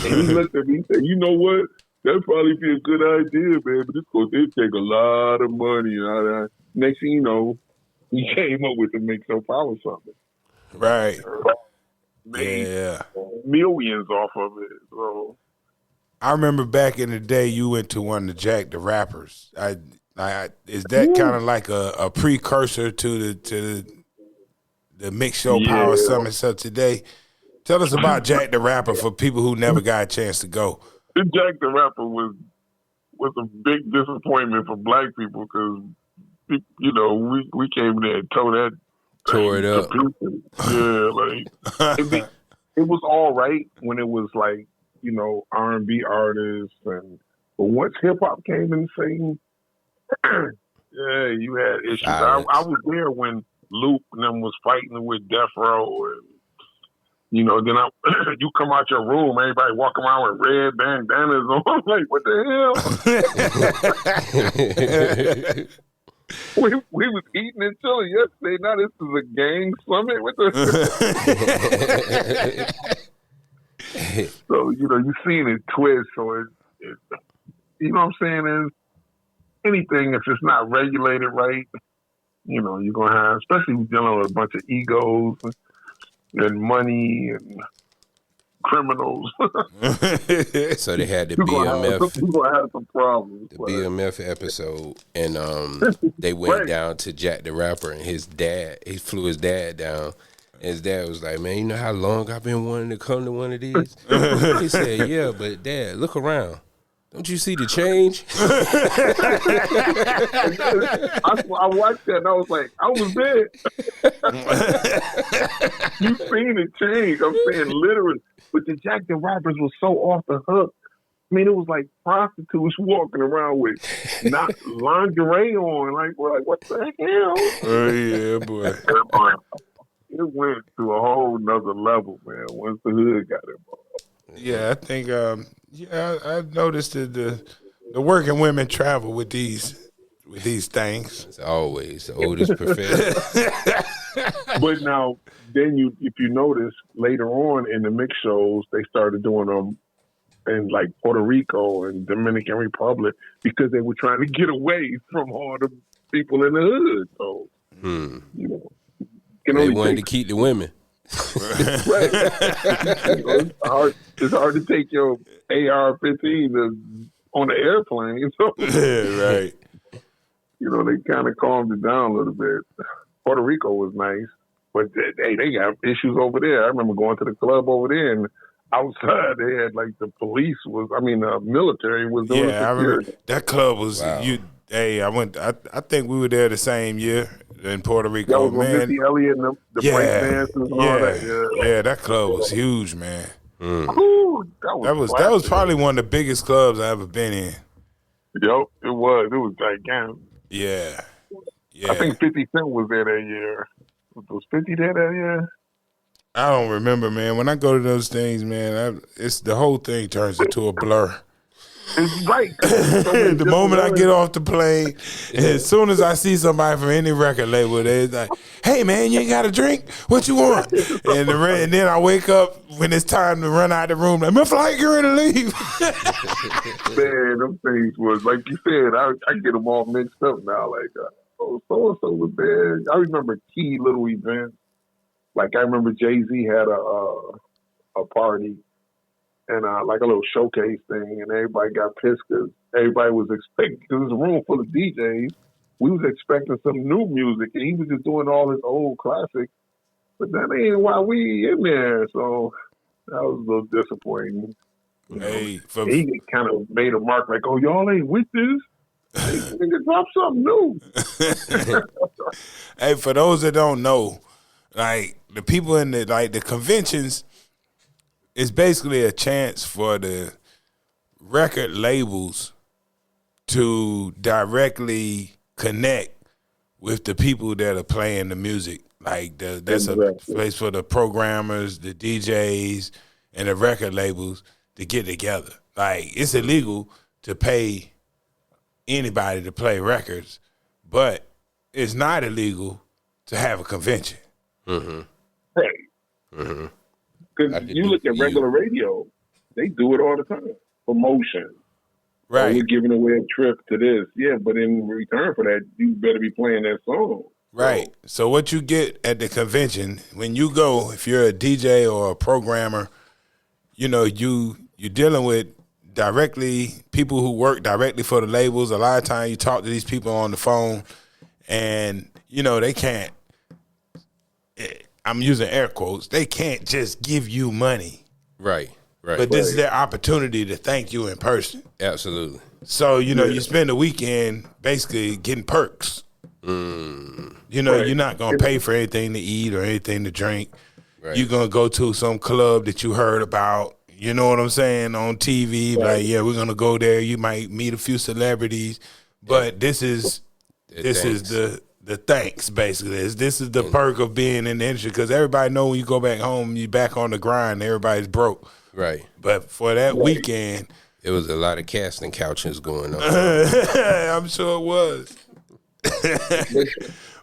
And he looked at me and said, you know what? That'd probably be a good idea, man, but it'd take a lot of money. Next thing you know, he came up with the Mix Show Power Summit. Right. Made millions off of it. So I remember back in the day, you went to one of the Jack the Rappers. Is that kind of like a precursor to the Mix Show Power Summit? So today, tell us about Jack the Rapper for people who never got a chance to go. Jack the Rapper was a big disappointment for black people because, you know, we came there and tore it up. Yeah, like it was all right when it was like, you know, R&B artists, but once hip hop came in the scene, yeah, you had issues. I was there when Luke and them was fighting with Death Row, and you know, then you come out your room, everybody walking around with red bandanas on. I'm like, what the hell? We was eating and chilling yesterday. Now this is a gang summit. What the? So you know, you seen it twist. So it you know what I'm saying, is anything if it's not regulated right, you know, you're gonna have, especially dealing with a bunch of egos and money and criminals. So they had the BMF. You're gonna have some problems. The BMF episode, and they went down to Jack the Rapper, and his dad, he flew his dad down. And his dad was like, man, you know how long I've been wanting to come to one of these? He said, yeah, but Dad, look around. Don't you see the change? I watched that and I was like, I was there. You seen it change. I'm saying literally. But the Jack the Rappers was so off the hook. I mean, it was like prostitutes walking around with not lingerie on. Like, we're like, what the hell? Oh, yeah, boy. It went to a whole nother level, man, once the hood got involved. Yeah, I think, I've noticed that the working women travel with these things. It's always the oldest profession. But now, then if you notice, later on in the mix shows, they started doing them in like Puerto Rico and Dominican Republic because they were trying to get away from all the people in the hood. So, you know. They wanted to keep the women. Right. You know, it's hard to take your AR-15 on the airplane. So, yeah, right. You know, they kind of calmed it down a little bit. Puerto Rico was nice, but they got issues over there. I remember going to the club over there, and outside they had like the military was doing security. I remember that club was. Wow. I think we were there the same year in Puerto Rico. That was Missy Elliott and the break dancers and all that. Yeah, that club was huge, man. Ooh, that was probably one of the biggest clubs I ever been in. Yep, it was. It was gigantic. Yeah. I think 50 Cent was there that year. Was 50 there that year? I don't remember, man. When I go to those things, man, it's the whole thing turns into a blur. Right. The moment I get off the plane, as soon as I see somebody from any record label, they're like, "Hey man, you ain't got a drink? What you want?" And then I wake up when it's time to run out the room. Like, my flight, get ready to leave. Man, them things was like you said. I get them all mixed up now. Like, so and so was there. I remember key little events. Like I remember Jay-Z had a party. And like a little showcase thing, and everybody got pissed because everybody was expecting, because it was a room full of DJs. We was expecting some new music, and he was just doing all his old classics. But that ain't why we in there. So that was a little disappointing. Hey, he kind of made a mark like, "Oh, y'all ain't with this. Hey, nigga, drop something new." Hey, for those that don't know, like the people in the conventions. It's basically a chance for the record labels to directly connect with the people that are playing the music. Like that's a place for the programmers, the DJs, and the record labels to get together. Like it's illegal to pay anybody to play records, but it's not illegal to have a convention. Mm-hmm. Hey. Mm-hmm. Because you look at regular radio, they do it all the time. Promotion. Right. We're giving away a trip to this. Yeah, but in return for that, you better be playing that song. Right. So what you get at the convention, when you go, if you're a DJ or a programmer, you're dealing with directly people who work directly for the labels. A lot of times you talk to these people on the phone and, they can't. I'm using air quotes. They can't just give you money. Right. But this is their opportunity to thank you in person. Absolutely. So, you spend the weekend basically getting perks. You're not going to pay for anything to eat or anything to drink. Right. You're going to go to some club that you heard about, you know what I'm saying, on TV. Right. Like, yeah, we're going to go there. You might meet a few celebrities. But this is the thanks, basically. This is the perk of being in the industry, because everybody know when you go back home, you back on the grind, everybody's broke. Right. But for that weekend, it was a lot of casting couches going on. I'm sure it was.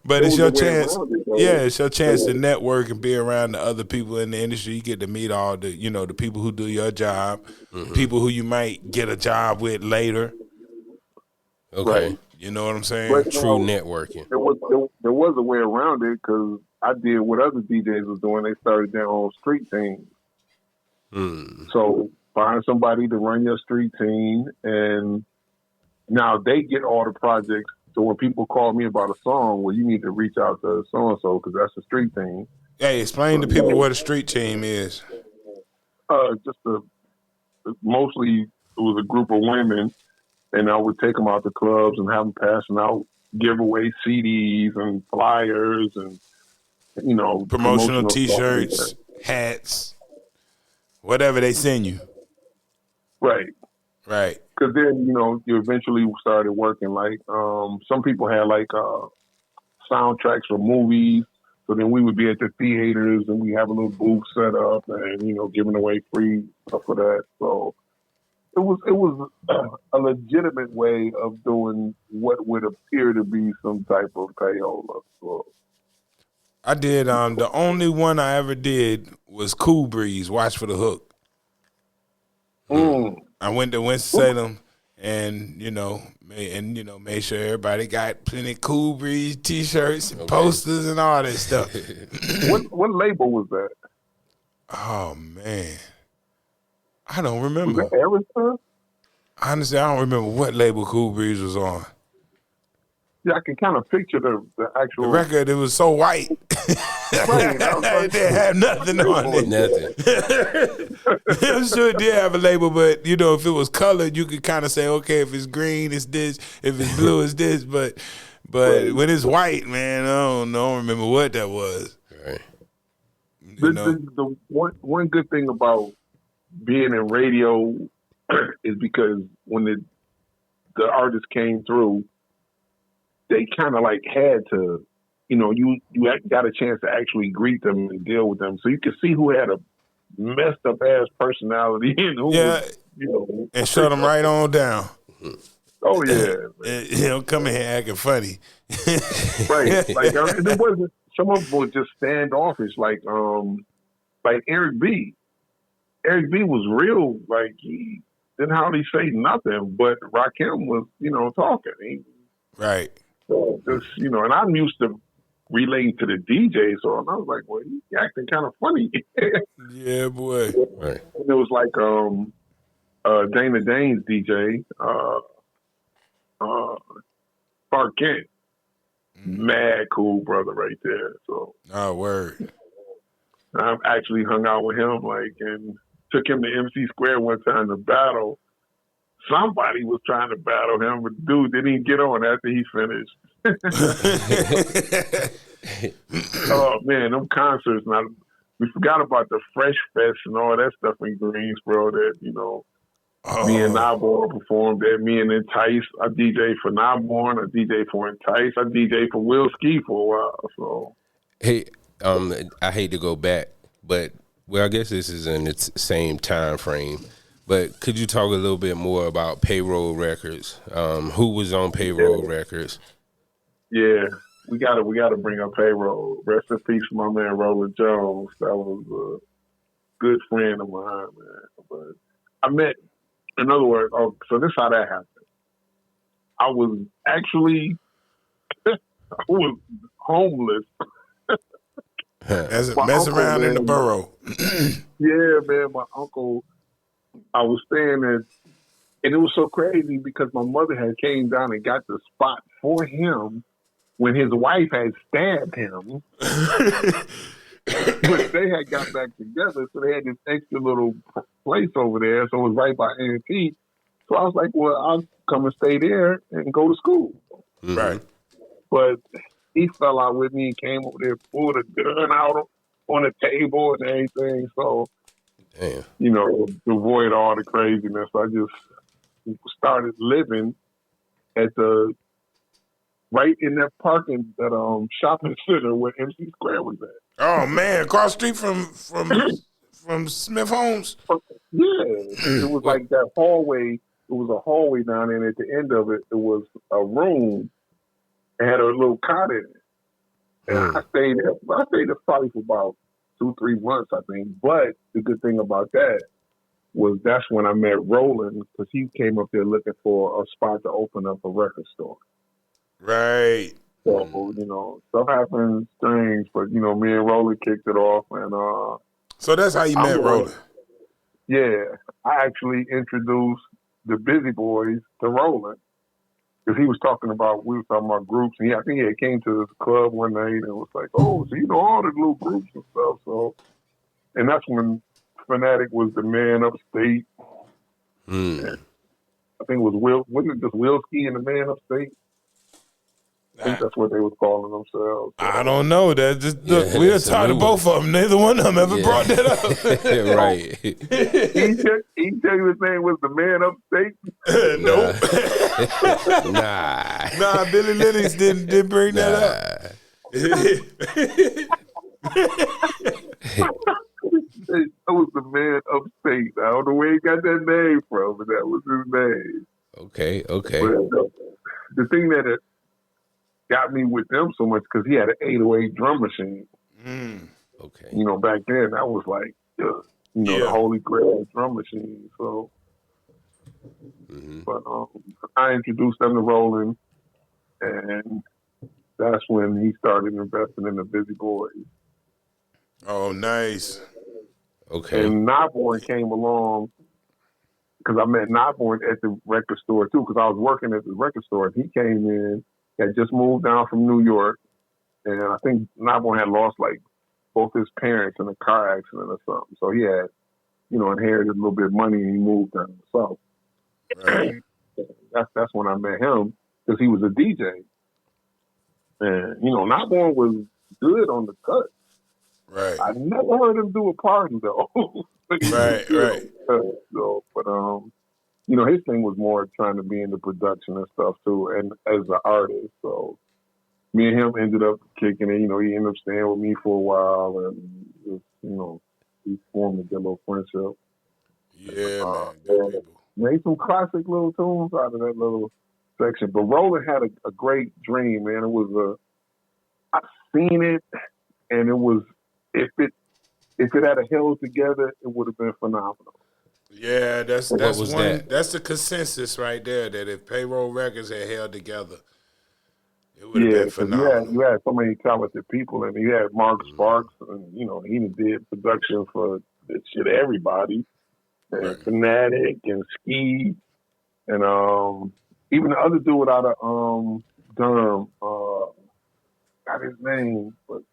But it's your chance. It's your chance to network and be around the other people in the industry. You get to meet all the, the people who do your job, people who you might get a job with later. Okay. Right. You know what I'm saying? But, true networking. There was a way around it, because I did what other DJs was doing. They started their own street team. So find somebody to run your street team, and now they get all the projects. So when people call me about a song, well, you need to reach out to so-and-so, because that's a street team. Hey, explain to people what a street team is. Mostly it was a group of women, and I would take them out to clubs and have them passing out giveaway CDs and flyers and, promotional T-shirts, hats, whatever they send you. Right. Right. Because then, you eventually started working. Like, some people had, soundtracks for movies. So then we would be at the theaters, and we have a little booth set up and, giving away free stuff for that. So it was a legitimate way of doing what would appear to be some type of payola. So I did. The only one I ever did was Cool Breeze, Watch for the Hook. I went to Winston-Salem and, made sure everybody got plenty of Cool Breeze T-shirts and posters and all that stuff. What label was that? Oh, man. I don't remember. Was that Aerosmith? Honestly, I don't remember what label Cool Breeze was on. Yeah, I can kind of picture the actual... The record, it was so white. It didn't have nothing on it. Nothing. I'm sure it did have a label, but, if it was colored, you could kind of say, okay, if it's green, it's this. If it's blue, it's this. But when it's white, man, I don't remember what that was. Right. The one good thing about being in radio is because when the artists came through, they kind of had to, you got a chance to actually greet them and deal with them. So you could see who had a messed up ass personality and who was and shut them right on down. Oh yeah, Come in here acting funny. right. Like it wasn't. Some of them were just standoffish. Like Eric B. Eric B. was real. Like he didn't hardly say nothing, but Rakim was, talking. Right. So just and I'm used to relating to the DJ, so I was like, well, he's acting kind of funny. Yeah, boy. Right. And it was like Dana Dane's DJ, Clark Kent. Mad cool brother right there. So word. I actually hung out with him, and took him to MC Square one time to battle. Somebody was trying to battle him, but dude didn't even get on after he finished. Oh man, them concerts! Now we forgot about the Fresh Fest and all that stuff in Greensboro. That me and Nyborn performed there. Me and Entice, I DJ for Nyborn, I DJ for Entice, I DJ for Will Ski for a while. So hey, I hate to go back, but I guess this is in its same time frame. But could you talk a little bit more about Payroll Records? Who was on Payroll Records? Yeah, we gotta bring up Payroll. Rest in peace, my man Roland Jones. That was a good friend of mine, man. But I met, in other words, so this is how that happened. I was actually homeless. Mess around in the borough. Yeah, man, my uncle. I was staying at, and it was so crazy because my mother had came down and got the spot for him when his wife had stabbed him. But they had got back together, so they had this extra little place over there. So it was right by A&P. So I was like, well, I'll come and stay there and go to school. Right. But he fell out with me and came over there, pulled a gun out on the table and everything. So, damn. To avoid all the craziness, I just started living at right in that parking, that shopping center where MC Square was at. Oh man, across the street from Smith Homes. Yeah, it was like that hallway. It was a hallway down there, and at the end of it, it was a room. It had a little cot in it. And I stayed there probably for about 2-3 months, I think. But the good thing about that was that's when I met Roland, because he came up there looking for a spot to open up a record store. Right. So, stuff happens strange, but, me and Roland kicked it off. And so that's how you met Roland? Yeah. I actually introduced the Busy Boys to Roland. Because we were talking about groups, and I think he came to this club one night and was like, oh, so all the little groups and stuff. So, and that's when Fanatic was the Man Upstate. I think it was wasn't it just Wilski and the Man Upstate? I think that's what they was calling themselves. So. I don't know. That just we were tired of both of them. Neither one of them ever brought that up. Right. He tell you his name was the Man Upstate. Nope. Nah. Billy Lillies didn't bring that up. That was the Man Upstate. I don't know where he got that name from, but that was his name. Okay. But, the thing that got me with them so much because he had an 808 drum machine. Okay. Back then that was like, the Holy Grail drum machine. So, but I introduced them to Roland, and that's when he started investing in the Busy Boys. Oh, nice. Okay. And Nyborn came along because I met Nyborn at the record store too, because I was working at the record store. And he came in, had just moved down from New York, and I think Nyborn had lost like both his parents in a car accident or something. So he had, inherited a little bit of money and he moved down south. Right. That's when I met him because he was a DJ. And, Nyborn was good on the cut. Right. I never heard him do a party though. Right. So, but his thing was more trying to be in the production and stuff too, and as an artist. So me and him ended up kicking it. He ended up staying with me for a while, and just, we formed a good little friendship. Yeah, man. Good people. Made some classic little tunes out of that little section. But Roland had a great dream, man. It was I seen it, and it was if it had held together, it would have been phenomenal. Yeah, that's what was one. that? That's the consensus right there. That if Payroll Records had held together, it would have been phenomenal. You had so many talented people, and you had Mark Sparks, and he did production for everybody, and Fanatic and Ski, and even the other dude out of Durham, got his name, but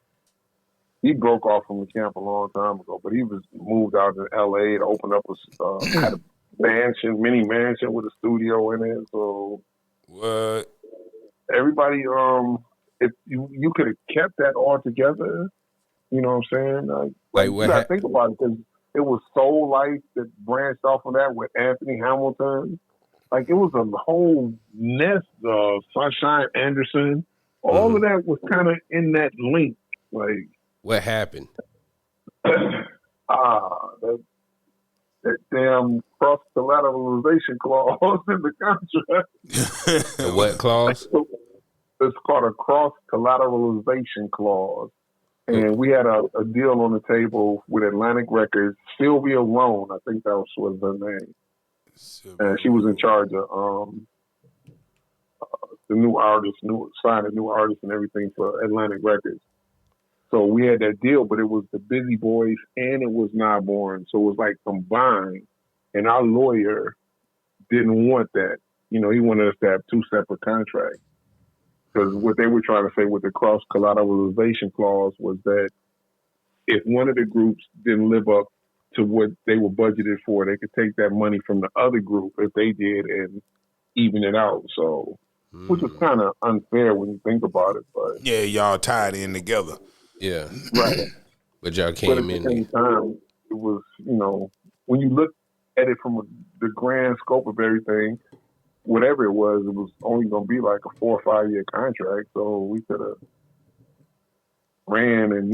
he broke off from the camp a long time ago. But he was moved out to L.A. to open up had a mini mansion with a studio in it. So what? Everybody, if you could have kept that all together, you know what I'm saying? Like you gotta think about it, because it was Soul Life that branched off of that with Anthony Hamilton. Like, it was a whole nest of Sunshine Anderson. All of that was kind of in that link. Like, what happened? That damn cross-collateralization clause in the contract. The what clause? It's called a cross-collateralization clause. And we had a deal on the table with Atlantic Records. Sylvia Roan, I think that was her name. And she was in charge of the new artists, signing new artists and everything for Atlantic Records. So we had that deal, but it was the Busy Boys and it was Nightborn. So it was like combined. And our lawyer didn't want that. He wanted us to have two separate contracts. Because what they were trying to say with the cross-collateralization clause was that if one of the groups didn't live up to what they were budgeted for, they could take that money from the other group if they did and even it out. So, which is kind of unfair when you think about it. But yeah, y'all tied in together. Yeah. Right. But y'all came in. At the same time, it was, when you look at it from the grand scope of everything, whatever it was only going to be like a 4 or 5 year contract. So we could have ran and,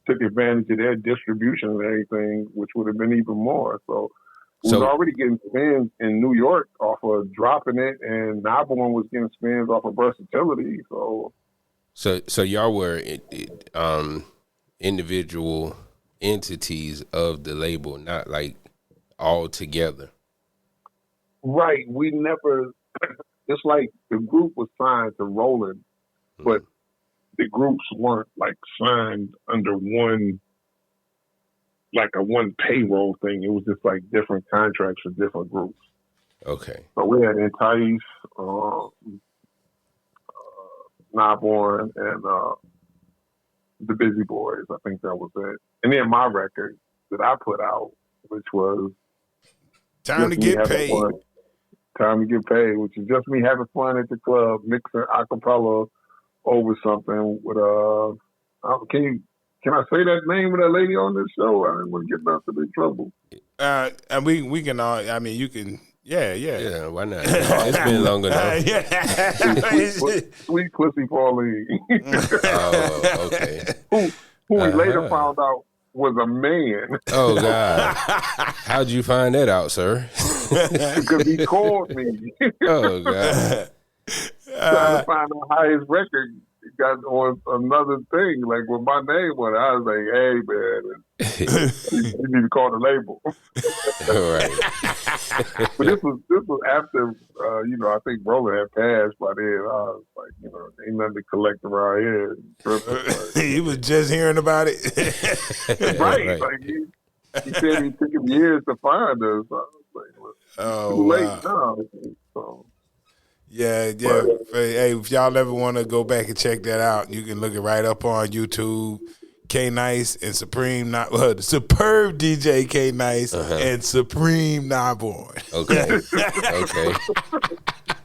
took advantage of their distribution and everything, which would have been even more. So we was already getting spins in New York off of dropping it, and Nightborn was getting spins off of versatility. So y'all were individual entities of the label, not like all together. Right. We never, it's like the group was signed to Roland, but the groups weren't like signed under one payroll thing. It was just like different contracts for different groups. Okay. So we had Nyce, Nightborn, and the Busy Boys. I think that was it. And then my record that I put out, which was Time to Get Paid. Time to Get Paid, which is just me having fun at the club, mixing acapella over something with can I say that name of that lady on this show? I didn't want to get nothing in trouble. And we can all. I mean, you can. Yeah. Yeah, why not? It's been long enough. Sweet Pussy Pauline. Oh, okay. Who we later found out was a man. Oh God! How'd you find that out, sir? Because he called me. Oh God! Trying to find out how his record got on another thing, like with my name on it. I was like, "Hey, man, you need to call the label." All right. But this was after, I think Roland had passed by then. I was like, ain't nothing to collect around here. He was just hearing about it. Right. Like he said he took him years to find us. I was like, too late now. So. Yeah. Hey, if y'all ever want to go back and check that out, you can look it right up on YouTube. K Nyce and Supreme, Superb DJ K Nyce and Supreme Nightborn. Okay.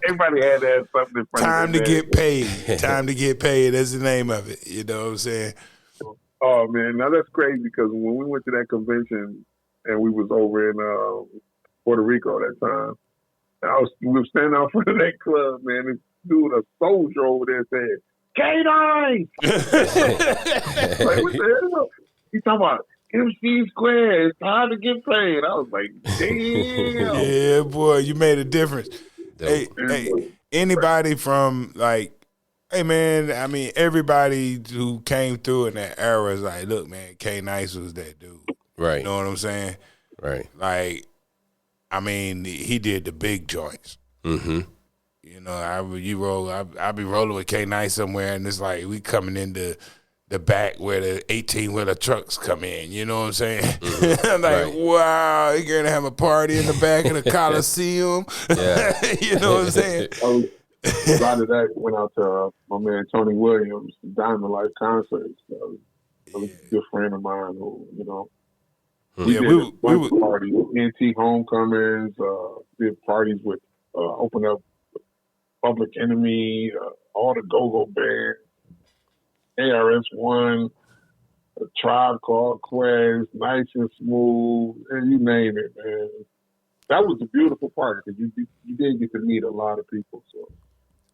Everybody had to have something. Time to Get Paid. Time to Get Paid. That's the name of it. You know what I'm saying? Oh man, now that's crazy because when we went to that convention and we was over in Puerto Rico that time, we were standing out front of that club, man. This dude, a soldier over there, said, K-Nyce! Like, what the hell? He talking about, MC Square, it's hard to get paid. I was like, damn. Yeah, boy, you made a difference. Dope. Hey, anybody from like, hey man, I mean, everybody who came through in that era is like, look, man, Nyce was that dude. Right. You know what I'm saying? Right. Like, I mean, he did the big joints. Mm-hmm. You know, I be rolling with Nyce somewhere, and it's like we coming into the back where the 18-wheeler trucks come in. You know what I'm saying? Mm-hmm. I'm like, Right. wow, you're gonna have a party in the back of the Coliseum. Yeah. You know what I'm saying? A lot of that went out to my man Tony Williams, Diamond Life concerts. A good friend of mine who, you know, we did a bunch of parties, NT homecomings, did parties with open up Public Enemy, all the go-go bands, ARS-1, a Tribe Called Quest, Nice and Smooth, and you name it, man. That was a beautiful part because you did get to meet a lot of people. So,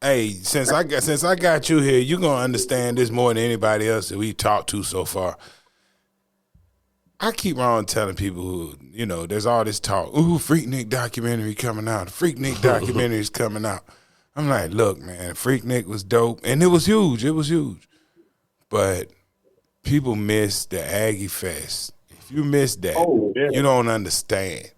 hey, since I got you here, you're gonna understand this more than anybody else that we talked to so far. I keep on telling people who, you know, there's all this talk. Ooh, Freaknik documentary coming out. Freaknik documentary is coming out. I'm like, look, man, Freaknik was dope, and it was huge. It was huge. But people miss the Aggie Fest. If you miss that, you don't understand.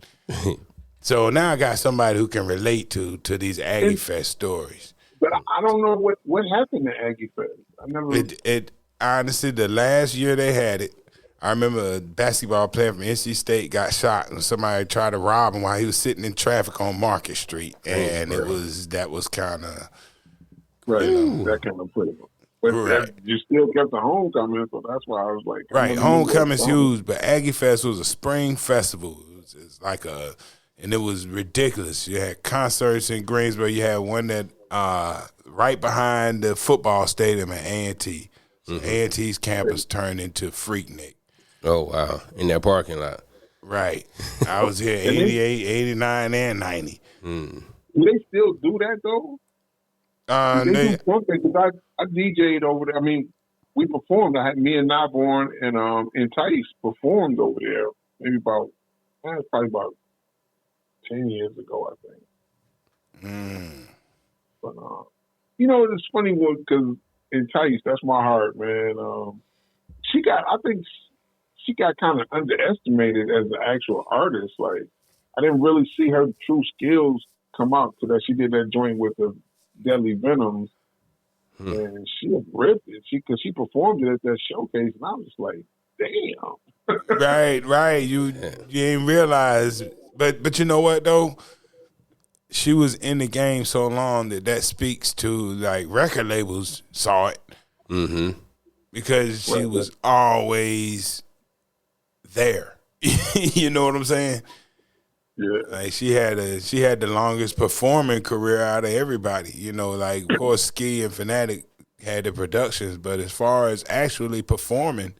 So now I got somebody who can relate to these Aggie Fest stories. But I don't know what happened to Aggie Fest. I never. It honestly, the last year they had it, I remember a basketball player from NC State got shot and somebody tried to rob him while he was sitting in traffic on Market Street, and that was kind of right. That kind of put it. But you still kept the homecoming, so that's why I was like, right. Homecoming's huge, but Aggie Fest was a spring festival. It's like and it was ridiculous. You had concerts in Greensboro. You had one that right behind the football stadium at A&T. So A&T's campus turned into Freaknik. Oh, wow. In that parking lot. Right. I was here 88, 89, and 90. Do they still do that, though? They do something, because I DJ'd over there. I mean, we performed. I had me and Nyborn and Nyce performed over there maybe probably about 10 years ago, I think. But, you know, it's funny because Nyce, that's my heart, man. I think she got kind of underestimated as an actual artist. Like, I didn't really see her true skills come out to that. She did that joint with the Deadly Venoms, and she ripped it. Because she performed it at that showcase, and I was like, damn. Right. You ain't realize, but you know what though? She was in the game so long that speaks to, like, record labels saw it. Because she was always there. You know what I'm saying? Yeah. Like she had the longest performing career out of everybody. You know, like, of course Ski and Fanatic had the productions, but as far as actually performing,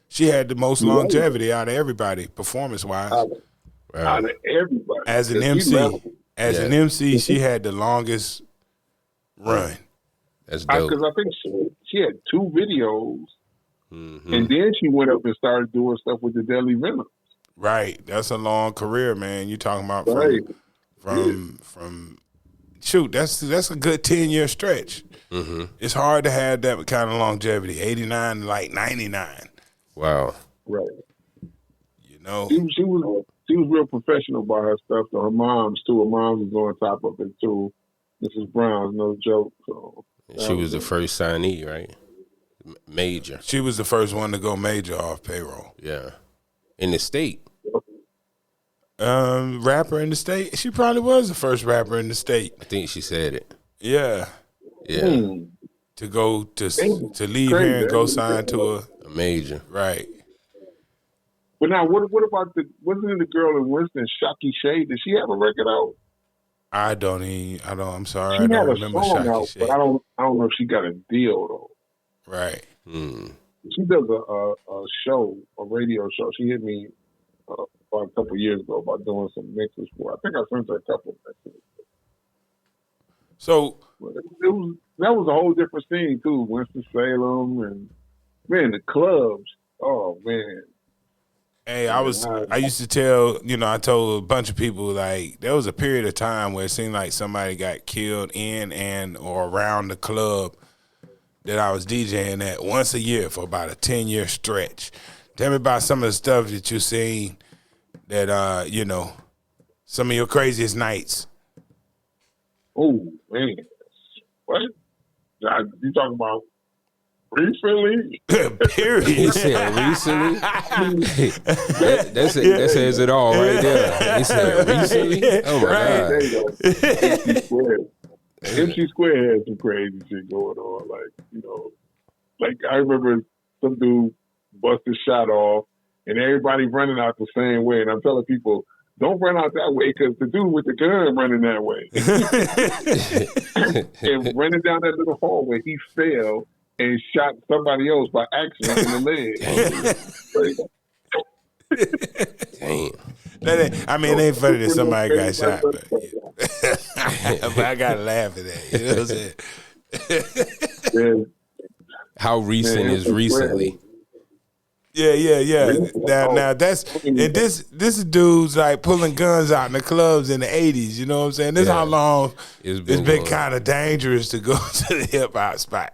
she had the most longevity out of everybody, performance wise. Out of everybody. As an MC, she had the longest run. That's dope. Because I think she had 2 videos, and then she went up and started doing stuff with the Deadly Venom. Right, that's a long career, man. You talking about from shoot, that's a good 10-year stretch. It's hard to have that kind of longevity. 89 to like 99. Wow. Right. You know, she was real professional about her stuff. So her mom's was on top of it too. Mrs. Brown's no joke. So she was the first signee, right? Major. She was the first one to go major off payroll. Yeah. In the state. Rapper in the state. She probably was the first rapper in the state. I think she said it. Yeah. Yeah. To go to leave here and go sign to a major. Right. But now, what about wasn't it the girl in Winston, Shocky Shay? Did she have a record out? I'm sorry. She I don't had a remember song Shocky out, Shay. but I don't know if she got a deal though. Right. She does a show, a radio show. She hit me about a couple of years ago about doing some mixes for her. I think I sent her a couple of mixes. So that was a whole different scene too. Winston Salem and man, the clubs. Oh man, Hey, I used to tell, I told a bunch of people, like, there was a period of time where it seemed like somebody got killed in and or around the club that I was DJing at once a year for about a 10-year stretch. Tell me about some of the stuff that you seen that, some of your craziest nights. Oh, man. What? You talking about recently? Period. He said recently. that says it all right there. He said recently. Oh my God. There you go. MC Square had some crazy shit going on. Like I remember some dude bust his shot off, and everybody running out the same way. And I'm telling people, don't run out that way because the dude with the gun running that way. And running down that little hallway, he fell and shot somebody else by accident in the leg. Damn. It ain't funny that somebody got shot, but, but I gotta laugh at that. You know what I'm saying? How recent is recently? Yeah. Now that's and this dude's like pulling guns out in the clubs in the 80s. You know what I'm saying? This is how long it's been kind of dangerous to go to the hip hop spot.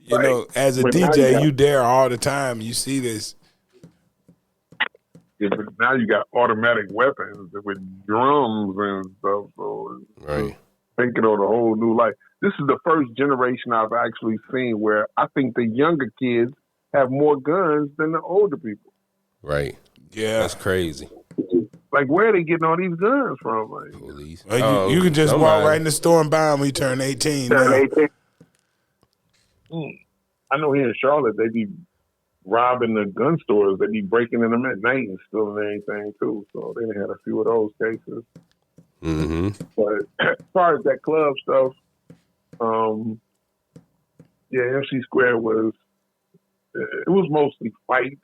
You know, as a DJ, you there all the time. You see this. Yeah, but now you got automatic weapons with drums and stuff. So thinking on a whole new life. This is the first generation I've actually seen where I think the younger kids have more guns than the older people. Right. Yeah. That's crazy. Like, where are they getting all these guns from? Like, police. You can just walk right in the store and buy them when you turn 18. I know here in Charlotte, they be robbing the gun stores. They be breaking in them at night and stealing anything, too. So they had a few of those cases. Mm-hmm. But as far as that club stuff, MC Square was mostly fights,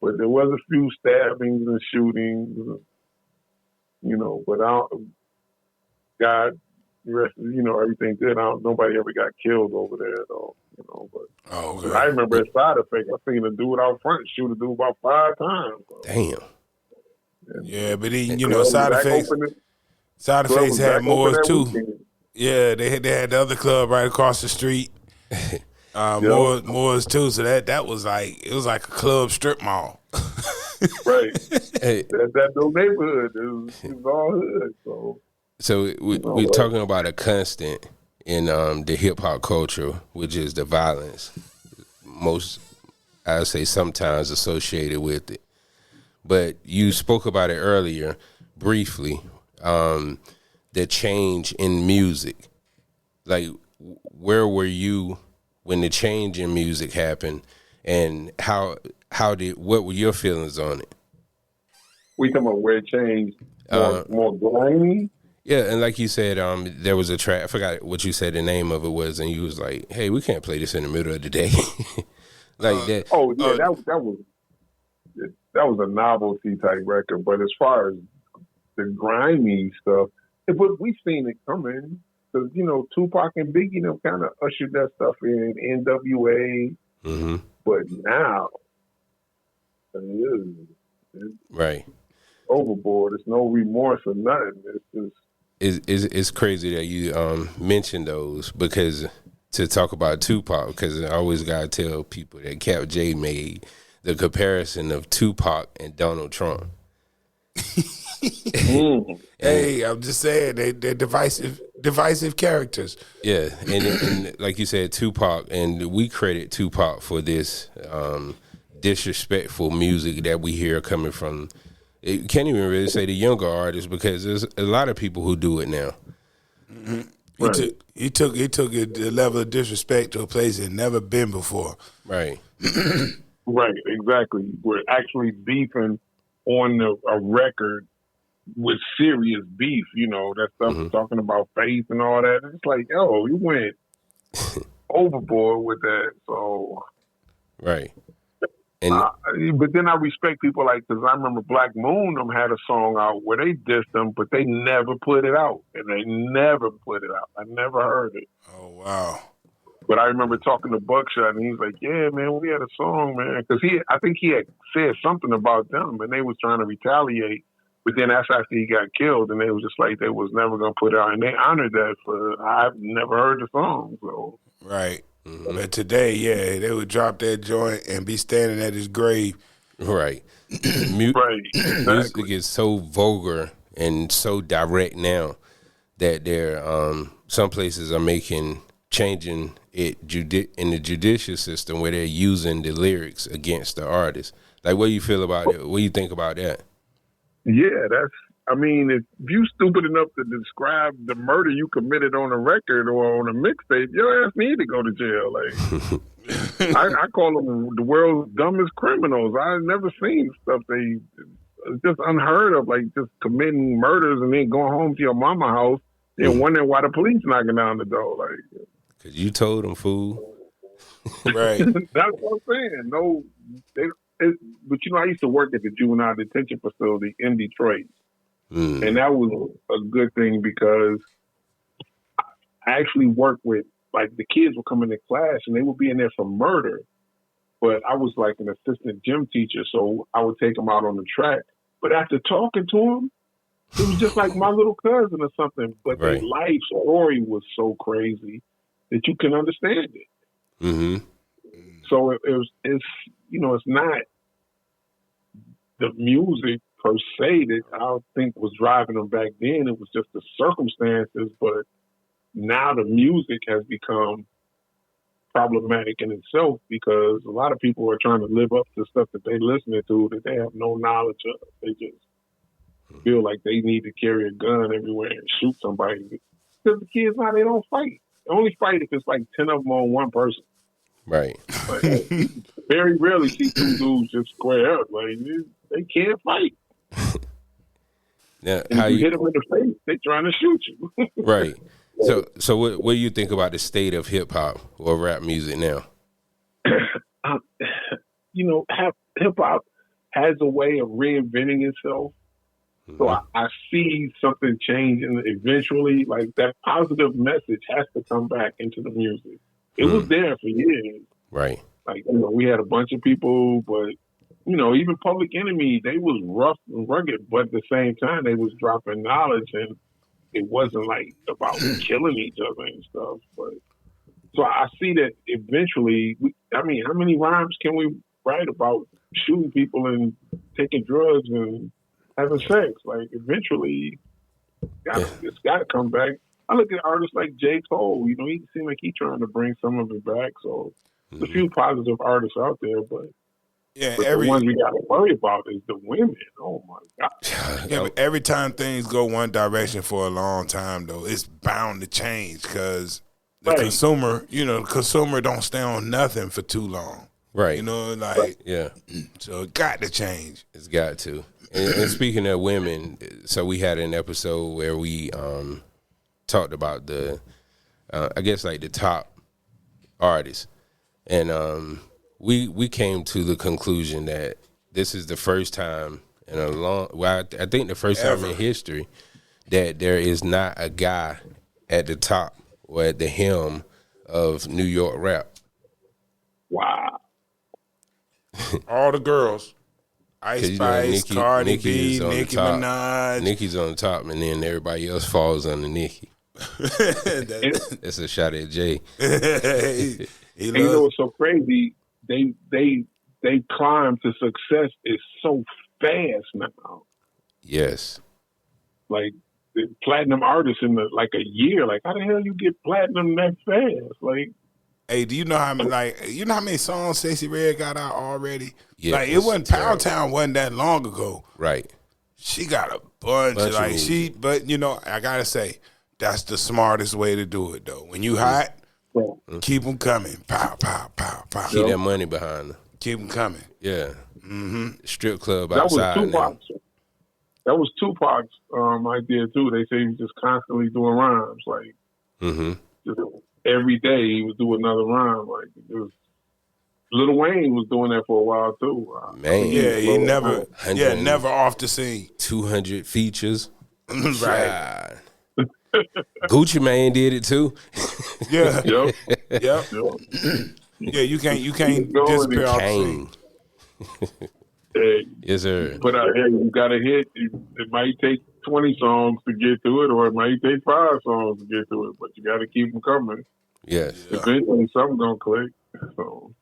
but there was a few stabbings and shootings, but God rest, everything good. Nobody ever got killed over there though, but okay. I remember a side effect. I seen a dude out front shoot a dude about 5 times. So. Damn. Yeah, but he, side effects had more too. Weekend. Yeah, they had the other club right across the street. Moore's too. So that was like it was like a club strip mall. Right. Hey. That no neighborhood. It was all hood. So we're talking about a constant in the hip hop culture, which is the violence. Most, I would say, sometimes associated with it. But you spoke about it earlier, briefly. The change in music. Like, where were you when the change in music happened, and what were your feelings on it? We talking about where it changed more grimy? Yeah, and like you said, there was a track. I forgot what you said the name of it was, and you was like, "Hey, we can't play this in the middle of the day." Like that. Oh yeah, that was a novelty type record. But as far as the grimy stuff, but we seen it coming because Tupac and Biggie kind of ushered that stuff in, NWA. Mm-hmm. But now, it's right, overboard. There's no remorse or nothing. It's just it's crazy that you mentioned those, because to talk about Tupac, because I always gotta tell people that Cap J made the comparison of Tupac and Donald Trump. Hey, I'm just saying they're divisive characters. Yeah, and like you said, Tupac, and we credit Tupac for this disrespectful music that we hear coming from. You can't even really say the younger artists, because there's a lot of people who do it now. Mm-hmm. He took the level of disrespect to a place it had never been before. Right. Right, exactly. We're actually beefing on a record with serious beef, that stuff talking about faith and all that. It's like, yo, you went overboard with that. So, right. And but then I respect people because I remember Black Moon had a song out where they dissed them, but they never put it out, and they never put it out. I never heard it. Oh wow! But I remember talking to Buckshot, and he was like, "Yeah, man, we had a song, man," because I think he had said something about them, and they was trying to retaliate. But then that's after he got killed, and they was just like they was never gonna put it out, and they honored that. I've never heard the song, so right. Mm-hmm. But today, yeah, they would drop that joint and be standing at his grave. Right. Right. Exactly. Music is so vulgar and so direct now that some places are changing it in the judicial system where they're using the lyrics against the artist. Like, what do you feel about it? What do you think about that? Yeah, if you stupid enough to describe the murder you committed on a record or on a mixtape, your ass need to go to jail. Like, I call them the world's dumbest criminals. I've never seen stuff it's just unheard of, like just committing murders and then going home to your mama house and wondering why the police knocking down the door. Like, because you told them, fool. Right. That's what I'm saying. No, but I used to work at the juvenile detention facility in Detroit. And that was a good thing because I actually worked with, like, the kids would come into class and they would be in there for murder. But I was like an assistant gym teacher, so I would take them out on the track. But after talking to them, it was just like my little cousin or something. But their life story was so crazy that you can understand it. Mm-hmm. So it's not the music per se that I think was driving them back then. It was just the circumstances. But now the music has become problematic in itself because a lot of people are trying to live up to stuff that they listening to that they have no knowledge of. They just feel like they need to carry a gun everywhere and shoot somebody. Because the kids now, they don't fight. They only fight if it's like 10 of them on one person. Right. But very rarely see two dudes just square up. Like, they can't fight. Now, how you hit them in the face, they trying to shoot you. Right. So what do you think about the state of hip hop or rap music now? Hip hop has a way of reinventing itself. Mm-hmm. So I see something changing eventually. Like, that positive message has to come back into the music. It was there for years. Right. Like, we had a bunch of people, but, even Public Enemy, they was rough and rugged, but at the same time, they was dropping knowledge, and it wasn't, like, about killing each other and stuff. But so I see that eventually, how many rhymes can we write about shooting people and taking drugs and having sex? Like, eventually, it's got to come back. I look at artists like J. Cole. He seems like he's trying to bring some of it back. So there's a few positive artists out there, but the ones we got to worry about is the women. Oh my God! Yeah, but every time things go one direction for a long time, though, it's bound to change because the consumer don't stay on nothing for too long. Right. So it got to change. It's got to. And speaking of women, so we had an episode where we talked about the top artists, and we came to the conclusion that this is the first time in I think the first time in history that there is not a guy at the top or at the helm of New York rap. Wow. All the girls. Ice Spice, Cardi B, Nicki Minaj. Nicki's on the top, and then everybody else falls under Nicki. That's a shot at Jay. What's so crazy? They climb to success is so fast now. Yes. Like, the platinum artists in a year. Like, how the hell you get platinum that fast? Like, hey, do you know how many songs Stacey Red got out already? Yeah, like, it wasn't Pound Town wasn't that long ago. Right. She got a bunch of but I gotta say, that's the smartest way to do it though. When you hot, keep them coming. Pow, pow, pow, pow. Keep that money behind her. Keep them coming. Yeah. Mm-hmm. Strip club outside. That was Tupac's idea too. They say he was just constantly doing rhymes. Like, just every day he would do another rhyme. Like, it was. Lil Wayne was doing that for a while too. Man, he never off the scene. 200 features. Right. Gucci Mane did it too. Yeah. Yep. Yep. Yeah, you can't disappear off the scene. Yes, sir. Put out here, you got a hit. It might take 20 songs to get to it, or it might take 5 songs to get to it, but you got to keep them coming. Yes. Eventually, something's gonna click. So.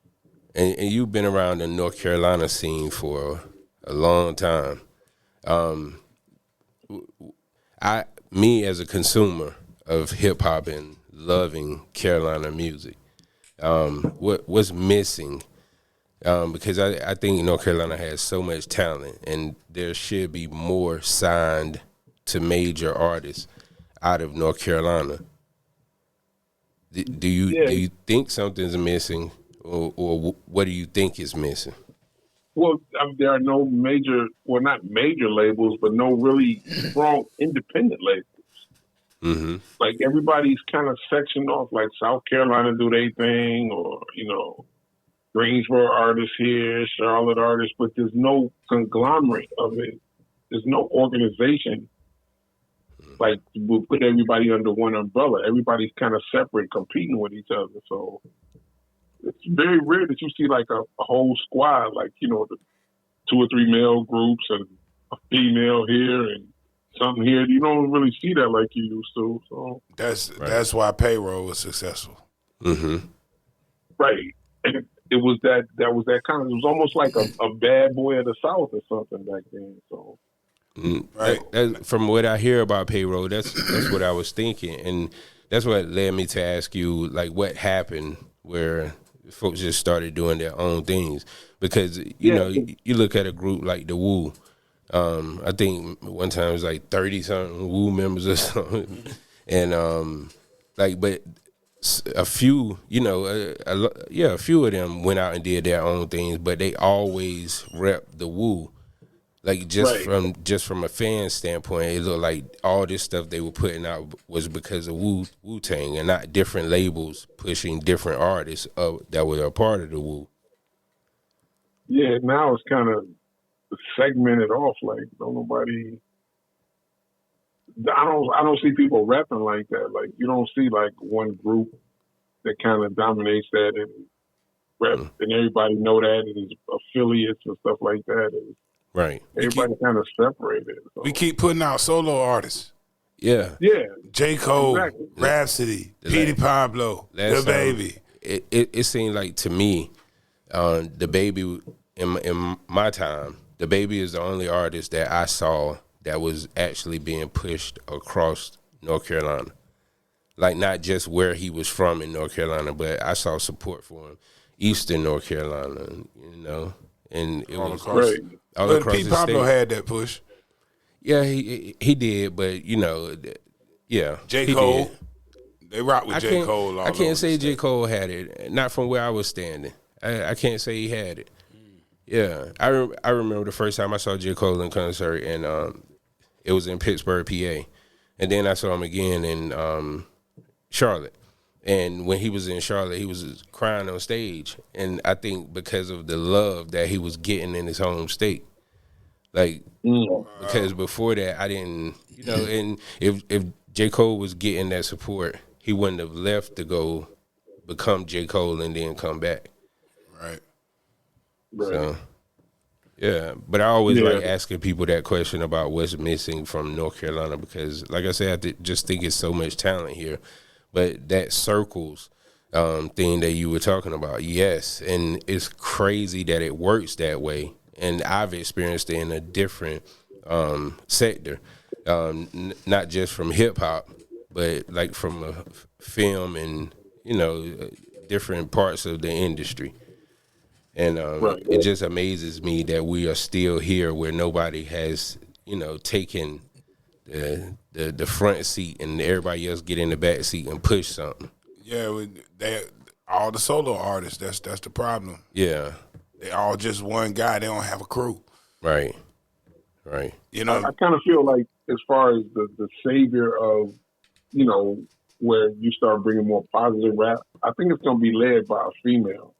And you've been around the North Carolina scene for a long time. Me as a consumer of hip hop and loving Carolina music, what's missing? Because I think North Carolina has so much talent, and there should be more signed to major artists out of North Carolina. Do you think something's missing, or what do you think is missing? Well, there are no major, well, not major labels, but no really strong independent labels. Mm-hmm. Like everybody's kind of sectioned off. Like South Carolina do their thing, or Greensboro artists here, Charlotte artists, but there's no conglomerate of it. There's no organization. Like we'll put everybody under one umbrella. Everybody's kind of separate, competing with each other. So it's very rare that you see like a whole squad, like the 2 or 3 male groups and a female here and something here. You don't really see that like you used to. So that's why Payroll was successful. Mm-hmm. Right. And it was that kind of, it was almost like a bad boy of the South or something back then. So right. From what I hear about Payroll, that's what I was thinking, and that's what led me to ask you, like, what happened where folks just started doing their own things? Because you look at a group like the Wu. I think one time it was like 30-something Wu members or something, and but a few, a few of them went out and did their own things, but they always rep the Wu. Like just from a fan standpoint, it looked like all this stuff they were putting out was because of Wu-Tang and not different labels pushing different artists that were a part of the Wu. Yeah, now it's kind of segmented off. Like nobody. I don't see people rapping like that. Like you don't see like one group that kind of dominates that and rap, and everybody know that and affiliates and stuff like that. And right. Everybody kind of separated. So. We keep putting out solo artists. Yeah. Yeah. J. Cole, exactly. Rhapsody, Petey Pablo, The Baby. It seemed like to me, The Baby in my time, The Baby is the only artist that I saw that was actually being pushed across North Carolina. Like not just where he was from in North Carolina, but I saw support for him, Eastern North Carolina, and it was great. All but across Pete the Pablo state. had that push. Yeah, he did, but yeah. J. Cole, they rock with J. Cole. I can't say J. Cole had it, not from where I was standing. I can't say he had it. Yeah, I remember the first time I saw J. Cole in concert, and it was in Pittsburgh, PA, and then I saw him again in Charlotte. And when he was in Charlotte, he was crying on stage, and I think because of the love that he was getting in his home state, like because before that I didn't, and if J. Cole was getting that support, he wouldn't have left to go become J. Cole and then come back. Right. So, yeah, but I always like asking people that question about what's missing from North Carolina because, like I said, I just think it's so much talent here. But that circles thing that you were talking about, yes, and it's crazy that it works that way. And I've experienced it in a different sector, not just from hip hop, but like from a film and different parts of the industry. And it just amazes me that we are still here where nobody has taken the front seat and everybody else get in the back seat and push something. Yeah, all the solo artists. That's the problem. Yeah, they all just one guy. They don't have a crew. Right. I kind of feel like as far as the savior of where you start bringing more positive rap, I think it's going to be led by a female.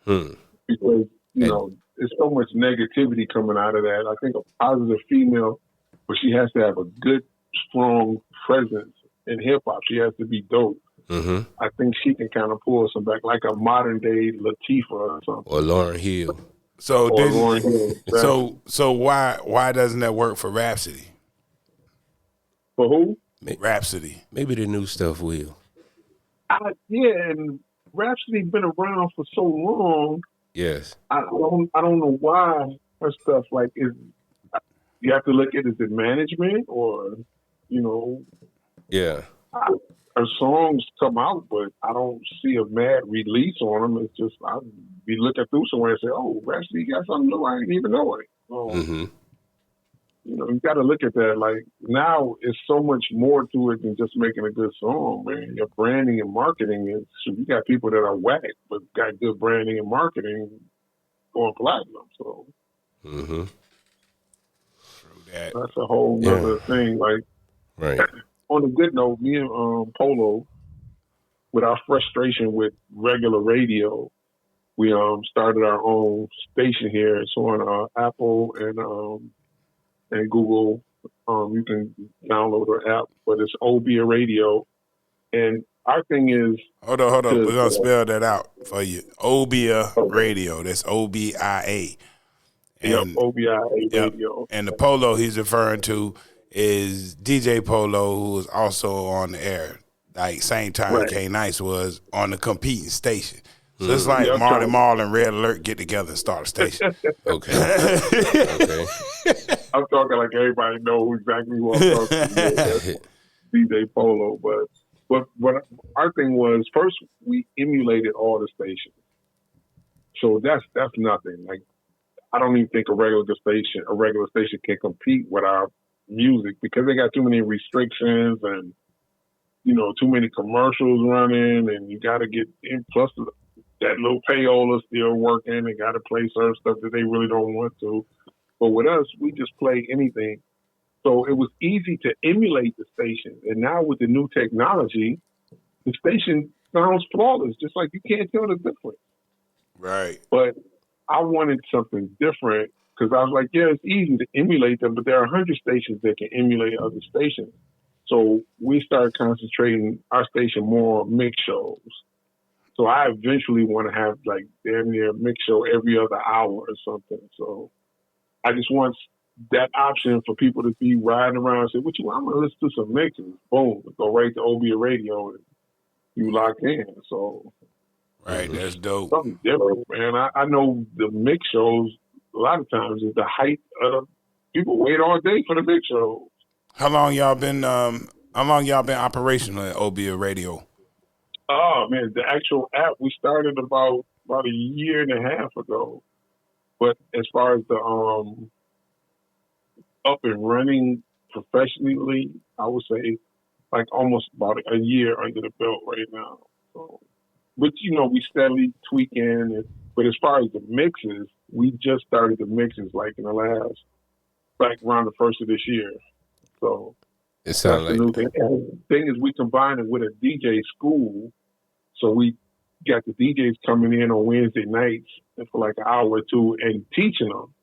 Because there's so much negativity coming out of that. I think a positive female, but she has to have a good, strong presence in hip hop. She has to be dope. I think she can kind of pull some back, like a modern day Latifah or something, or Lauryn Hill. So or Lauryn Hill. So why doesn't that work for Rhapsody? For who? Rhapsody. Maybe the new stuff will. Yeah, and Rhapsody's been around for so long. Yes. I don't know why her stuff like is. You have to look at, is it management or, Yeah. her songs come out, but I don't see a mad release on them. It's just I'll be looking through somewhere and say, "Oh, Rhapsody got something new. I didn't even know it." So, you got to look at that. Like now, it's so much more to it than just making a good song, man. Your branding and marketing is. You got people that are whack but got good branding and marketing going platinum. So. That's a whole other thing. Like, right. On a good note, me and Polo, with our frustration with regular radio, we started our own station here. It's on Apple and Google. You can download our app, but it's Obia Radio. And our thing is, hold on. We're gonna spell that out for you. Obia Radio. That's OBIA. OBIA Radio. And the Polo he's referring to is DJ Polo, who was also on the air, like same time Nyce was on the competing station. So it's like Marley Marl and Red Alert get together and start a station. Okay. I'm talking like everybody knows exactly who I'm talking about. DJ Polo. But what our thing was, first we emulated all the stations. So that's nothing. Like, I don't even think a regular station can compete with our music because they got too many restrictions and, too many commercials running, and you got to get in. Plus, that little payola still working. They got to play certain stuff that they really don't want to. But with us, we just play anything. So it was easy to emulate the station. And now with the new technology, the station sounds flawless, just like you can't tell the difference. Right. But I wanted something different because I was like, yeah, it's easy to emulate them, but there are 100 stations that can emulate other stations. So we started concentrating our station more on mix shows. So I eventually want to have like damn near a mix show every other hour or something. So I just want that option for people to be riding around and say, what you want? I'm going to listen to some mixes. Boom, go right to Obia Radio and you lock in. So. Right, that's dope. Something different, man. I know the mix shows a lot of times is the height of people wait all day for the mix shows. How long y'all been operational at Obia Radio? Oh man, the actual app we started about a year and a half ago. But as far as the up and running professionally, I would say like almost about a year under the belt right now. So. But, we steadily tweaking. But as far as the mixes, we just started the mixes like in the last, like around the first of this year. So it sounds like the new thing. And the thing is, we combined it with a DJ school. So we got the DJs coming in on Wednesday nights for like an hour or two and teaching them.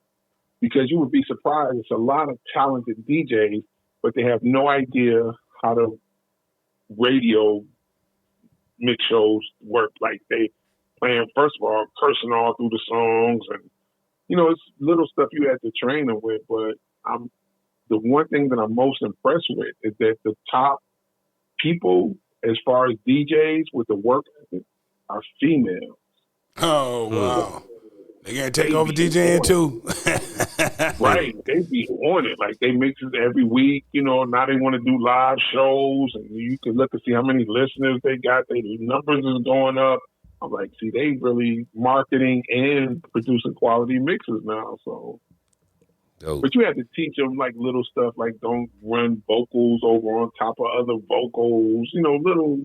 Because you would be surprised, it's a lot of talented DJs, but they have no idea how to radio mix shows work. Like they playing, first of all, cursing all through the songs, and it's little stuff you have to train them with. But the one thing that I'm most impressed with is that the top people, as far as DJs with the work ethic, are females. Oh wow! They gonna take over DJing too. Right, they be on it. Like they mix it every week. Now they want to do live shows, and you can look and see how many listeners they got. Their numbers is going up. I'm like, see, they really marketing and producing quality mixes now. So, but you have to teach them like little stuff, like don't run vocals over on top of other vocals. Little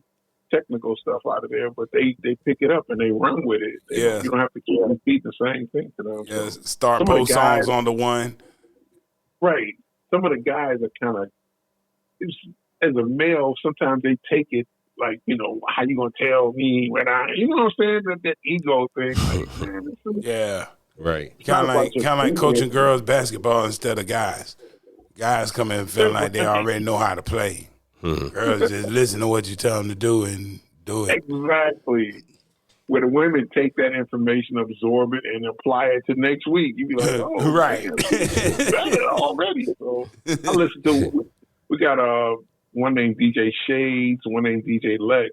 technical stuff out of there, but they pick it up and they run with it. You don't have to keep repeat the same thing to them. Yeah, start both songs on the one. Right. Some of the guys are kind of, as a male, sometimes they take it like, how you gonna tell me when you know what I'm saying? That ego thing. Like, man, yeah. Right. Kind of like coaching girls basketball instead of guys. Guys come in feeling like they already know how to play. Girls just listen to what you tell them to do and Do it. Exactly. Where the women take that information, absorb it, and apply it to next week. You be like, oh, Right. damn, she's better already. So I listen to. We got one named DJ Shades, one named DJ Lex,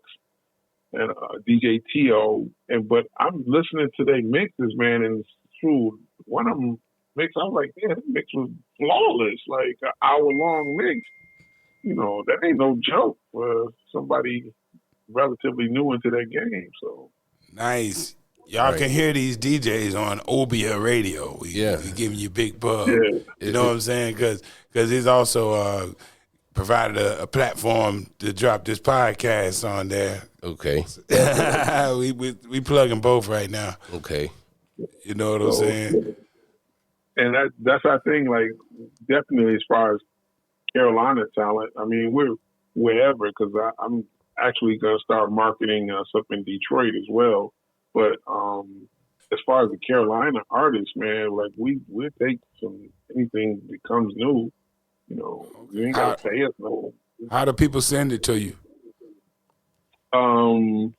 and DJ T.O. But I'm listening to their mixes, man, and it's true. One of them mix, I was like, yeah, that mix was flawless, like an hour-long mix. You know, that ain't no joke for somebody relatively new into that game. So nice. Y'all can hear these DJs on Obia Radio. We giving you big bug. Yeah. You know what I'm saying? Because he's also provided a platform to drop this podcast on there. Okay. we plugging both right now. Okay. You know what I'm saying? And that's our thing. Like, definitely as far as Carolina talent, I mean, we're wherever, because I'm actually going to start marketing stuff in Detroit as well. But as far as the Carolina artists, man, like we take anything that comes new. You know, you ain't got to pay us no. How do people send it to you? Well,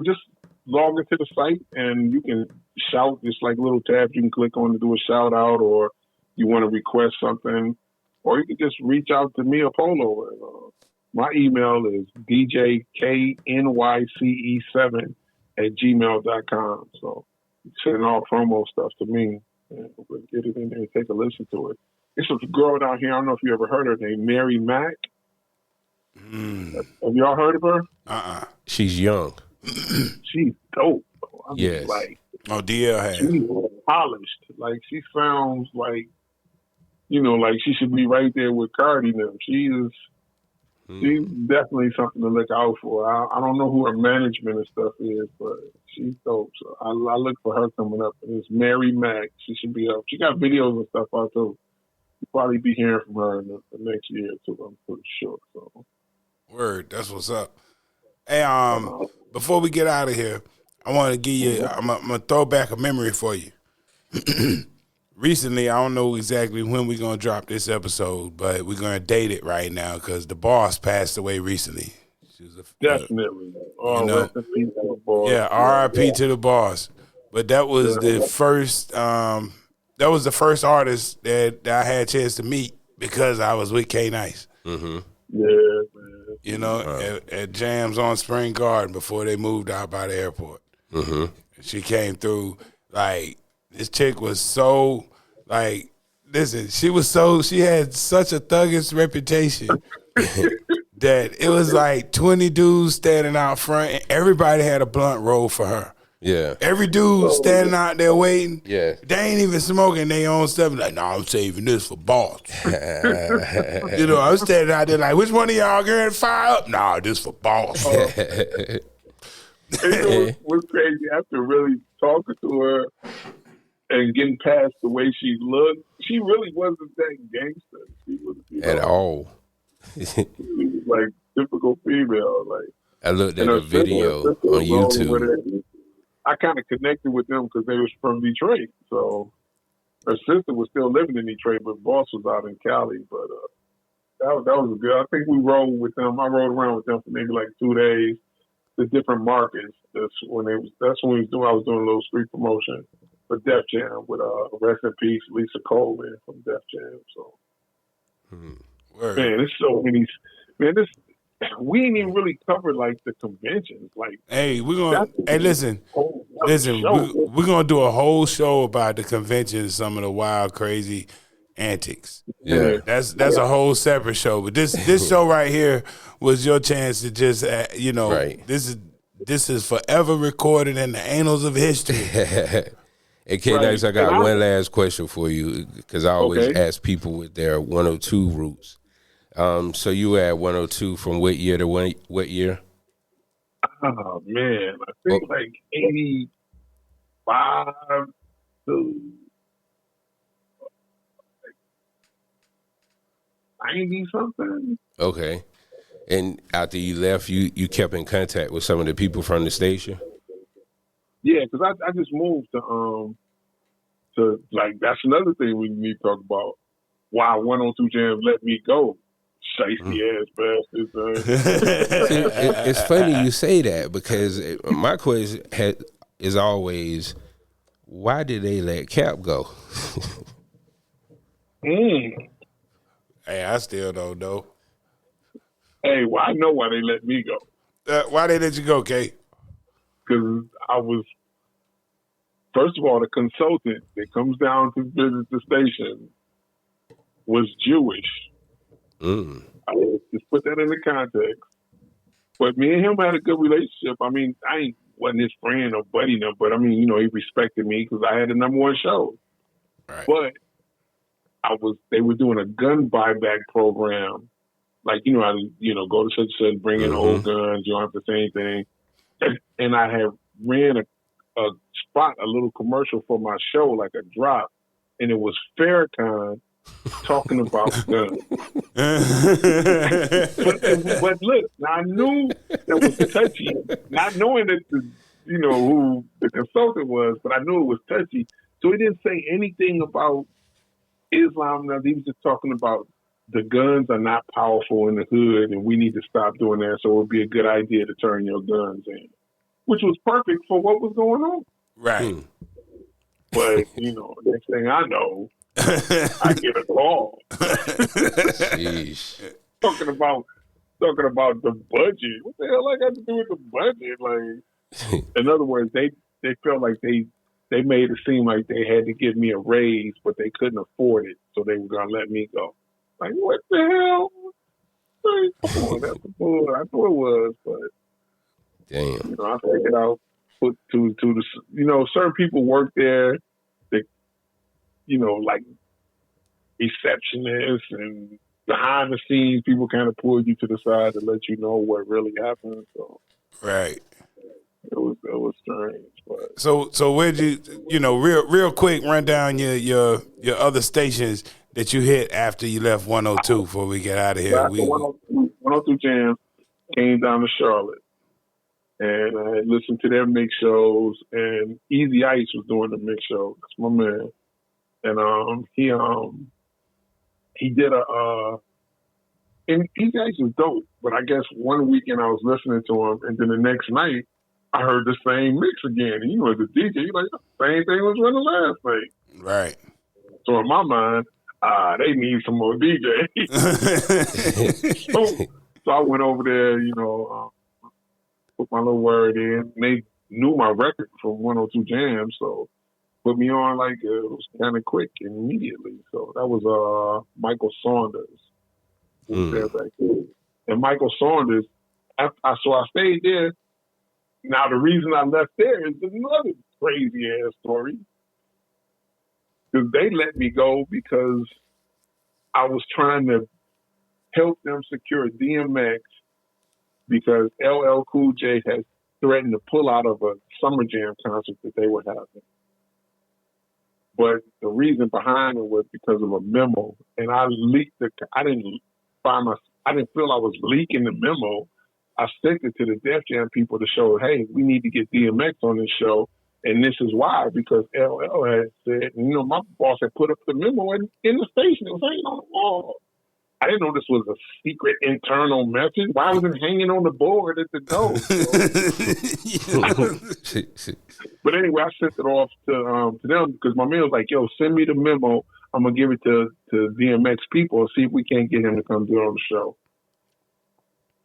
just log into the site and you can shout. Just like little tabs you can click on to do a shout out, or you want to request something, or you can just reach out to me or Polo. My email is djknyce7@gmail.com. So send all promo stuff to me and we'll get it in there and take a listen to it. It's a girl down here, I don't know if you ever heard her, named Mary Mack. Have y'all heard of her? She's young. She's dope. I mean, yes. Like, DL has. She's polished. Like, she sounds like, you know, like she should be right there with Cardi now. She's definitely something to look out for. I don't know who her management and stuff is, but she's dope. So I look for her coming up. And it's Mary Mack. She should be up. She got videos and stuff out too. You'll probably be hearing from her in the next year or two, I'm pretty sure. So. Word, that's what's up. Hey, before we get out of here, I want to give you, I'm gonna throw back a memory for you. Recently, I don't know exactly when we're going to drop this episode, but we're going to date it right now because the boss passed away recently. She was definitely. Rest in peace to the boss. Yeah, R.I.P. to the boss. But that was the first artist that I had a chance to meet because I was with K Nyce. Mm-hmm. Yeah, man. You know, at Jams on Spring Garden before they moved out by the airport. Mm-hmm. She came through like, this chick was so, like, listen, she had such a thuggish reputation that it was like 20 dudes standing out front and everybody had a blunt roll for her. Yeah. Every dude standing out there waiting. Yeah. They ain't even smoking their own stuff. Like, no, I'm saving this for boss. You know, I'm standing out there like, which one of y'all going to fire up? Nah, this for boss. And you know what's crazy? After really talking to her and getting past the way she looked, she really wasn't that gangster. She was at all. She was like typical female. Like, I looked at a video on YouTube. I kind of connected with them because they was from Detroit. So her sister was still living in Detroit, but boss was out in Cali. But that was good. I think we rolled with them. I rode around with them for maybe like 2 days. The different markets. That's when I was doing a little street promotion for Def Jam with rest in peace Lisa Coleman from Def Jam. So man, it's so many. Man, we ain't even really covered like the conventions. Like, hey, listen, we're gonna do a whole show about the conventions, some of the wild, crazy antics. Yeah, that's a whole separate show. But this show right here was your chance to just this is forever recorded in the annals of history. Hey, K Nyce, I got one last question for you because I always ask people with their 102 roots. So you were at 102 from what year to what year? Oh man, I think like 85 to 90 something. Okay. And after you left, you kept in contact with some of the people from the station? Yeah, because I just moved to like, that's another thing we need to talk about. Why 102 Jams let me go. Shiesty ass bastards. See, it's funny you say that because my question is always, why did they let Cap go? Hey, I still don't know. Hey, well, I know why they let me go. Why they let you go, Kay? Because I was, first of all, the consultant that comes down to visit the station was Jewish. I just put that in the context. But me and him had a good relationship. I mean, I wasn't his friend or buddy, but I mean, you know, he respected me because I had the #1 show. Right. But they were doing a gun buyback program. Like, you know, go to such and bring in old guns. You don't have to say anything. And I had ran a little commercial for my show, like a drop. And it was Farrakhan talking about guns. but look, I knew that was touchy. Not knowing that who the consultant was, but I knew it was touchy. So he didn't say anything about Islam. He was just talking about the guns are not powerful in the hood, and we need to stop doing that. So it would be a good idea to turn your guns in, which was perfect for what was going on. Right. But next thing I know, I get a call. talking about the budget. What the hell I got to do with the budget? Like, in other words, they felt like they made it seem like they had to give me a raise, but they couldn't afford it, so they were gonna let me go. Like, what the hell? Like, come on, that's the bull. I thought it was, but damn. I figured out put to the certain people work there. They, like receptionists and behind the scenes, people kind of pull you to the side to let you know what really happened. So, right. It was strange, but so where'd you real quick run down your other stations that you hit after you left 102 before we get out of here. 102 Jam came down to Charlotte, and I listened to their mix shows, and Easy Ice was doing the mix show. That's my man, and he did and Easy Ice was dope. But I guess one weekend I was listening to him, and then the next night I heard the same mix again. And as a DJ, you're like, the same thing was running last night. Right. So in my mind, they need some more DJs. so I went over there, put my little word in. And they knew my record from 102 Jam, so put me on like it was kind of quick and immediately. So that was Michael Saunders. Who was there back then. And Michael Saunders, so I stayed there. Now, the reason I left there is another crazy-ass story. Because they let me go because I was trying to help them secure DMX because LL Cool J had threatened to pull out of a Summer Jam concert that they were having. But the reason behind it was because of a memo. And I leaked I didn't feel I was leaking the memo. I sent it to the Def Jam people to show, hey, we need to get DMX on this show. And this is why, because LL had said, my boss had put up the memo in the station. It was hanging on the wall. I didn't know this was a secret internal message. Why was it hanging on the board at the door? But anyway, I sent it off to them because my man was like, yo, send me the memo. I'm going to give it to DMX people and see if we can't get him to come do it on the show.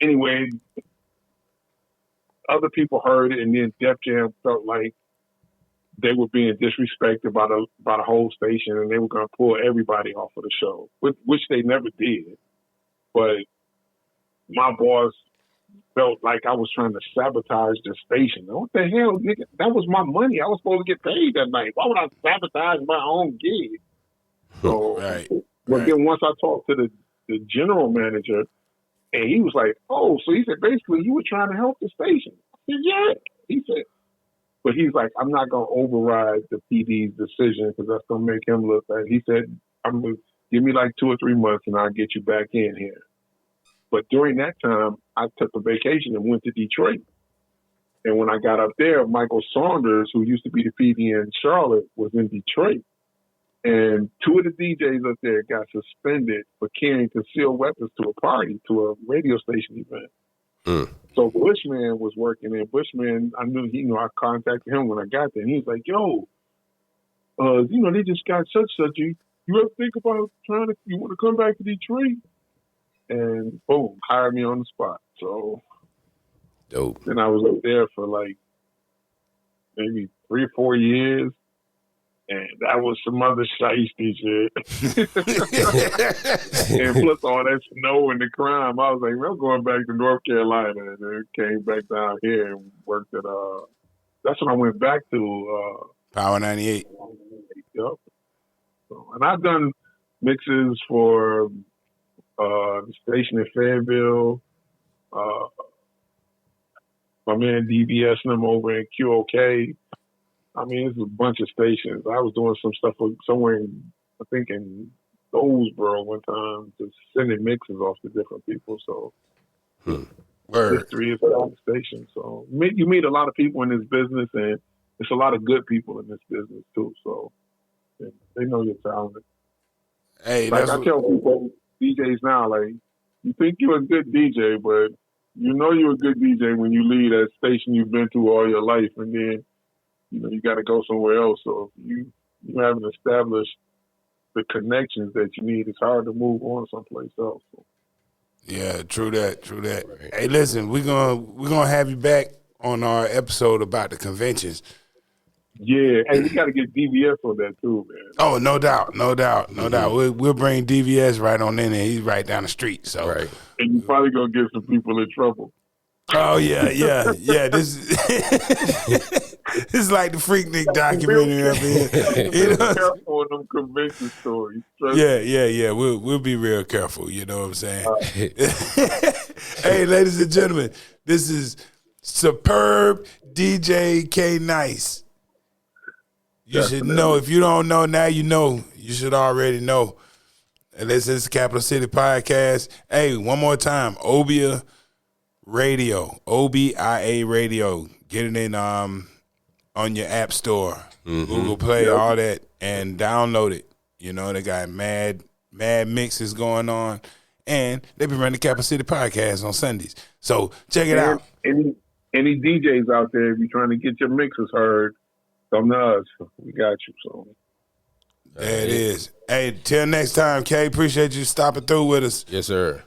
Anyway, other people heard it, and then Def Jam felt like they were being disrespected by the whole station, and they were going to pull everybody off of the show, which they never did. But my boss felt like I was trying to sabotage the station. What the hell, nigga? That was my money. I was supposed to get paid that night. Why would I sabotage my own gig? So, but then once I talked to the general manager, and he was like, oh, so he said, basically, you were trying to help the station. I said, yeah. He said, but he's like, I'm not going to override the PD's decision because that's going to make him look bad. He said, I'm going to give me like 2 or 3 months and I'll get you back in here. But during that time, I took a vacation and went to Detroit. And when I got up there, Michael Saunders, who used to be the PD in Charlotte, was in Detroit. And two of the DJs up there got suspended for carrying concealed weapons to a party, to a radio station event. So Bushman was working there. Bushman, I knew, I contacted him when I got there. And he was like, yo, they just got such. You ever think about you want to come back to Detroit? And boom, hired me on the spot. So dope. Then I was up there for like maybe 3 or 4 years. And that was some other shiesty shit. And plus all that snow and the crime, I was like, I'm going back to North Carolina. And then came back down here and worked at, that's when I went back to. Power 98. Yep. So, and I've done mixes for the station in Fayetteville, my man DBS and them over in QOK. I mean, it's a bunch of stations. I was doing some stuff somewhere I think in Goldsboro one time, just sending mixes off to different people. So history is on the station. So you meet a lot of people in this business, and it's a lot of good people in this business too. So they know you're talented. Hey, like I tell people, DJs now, like, you think you're a good DJ, but you know you're a good DJ when you leave that station you've been to all your life, and then you got to go somewhere else. So if you haven't established the connections that you need, it's hard to move on someplace else. So. Yeah, true that. Right. Hey, listen, we're gonna have you back on our episode about the conventions. Yeah, and we got to get DVS on that too, man. Oh, no doubt. We'll bring DVS right on in there. He's right down the street. So, right. And you're probably gonna get some people in trouble. Oh yeah. This is like the Freaknik documentary up here. Careful on them convention stories. Yeah. We'll be real careful. You know what I'm saying? Hey, ladies and gentlemen, this is superb DJ K Nyce. You should know. If you don't know now, you know. You should already know. And this is the Capital City Podcast. Hey, one more time, Obia Radio, OBIA Radio. Get it in on your app store, Google Play, all that, and download it. They got mad mixes going on, and they be running the Capital City Podcast on Sundays. So check it out. Any DJs out there, if you're trying to get your mixes heard, come to us. We got you. So there it is. Hey, till next time, Kay. Appreciate you stopping through with us. Yes, sir.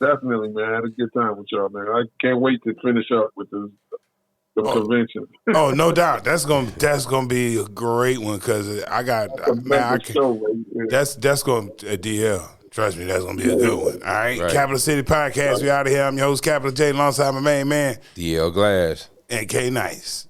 Definitely, man. I had a good time with y'all, man. I can't wait to finish up with the convention. Oh, no doubt. That's gonna be a great one because I got that's gonna DL. Trust me, that's gonna be a good one. All right. Capital City Podcast. We out of here. I'm your host, Capital J, alongside my main man, DL Glass and K Nyce.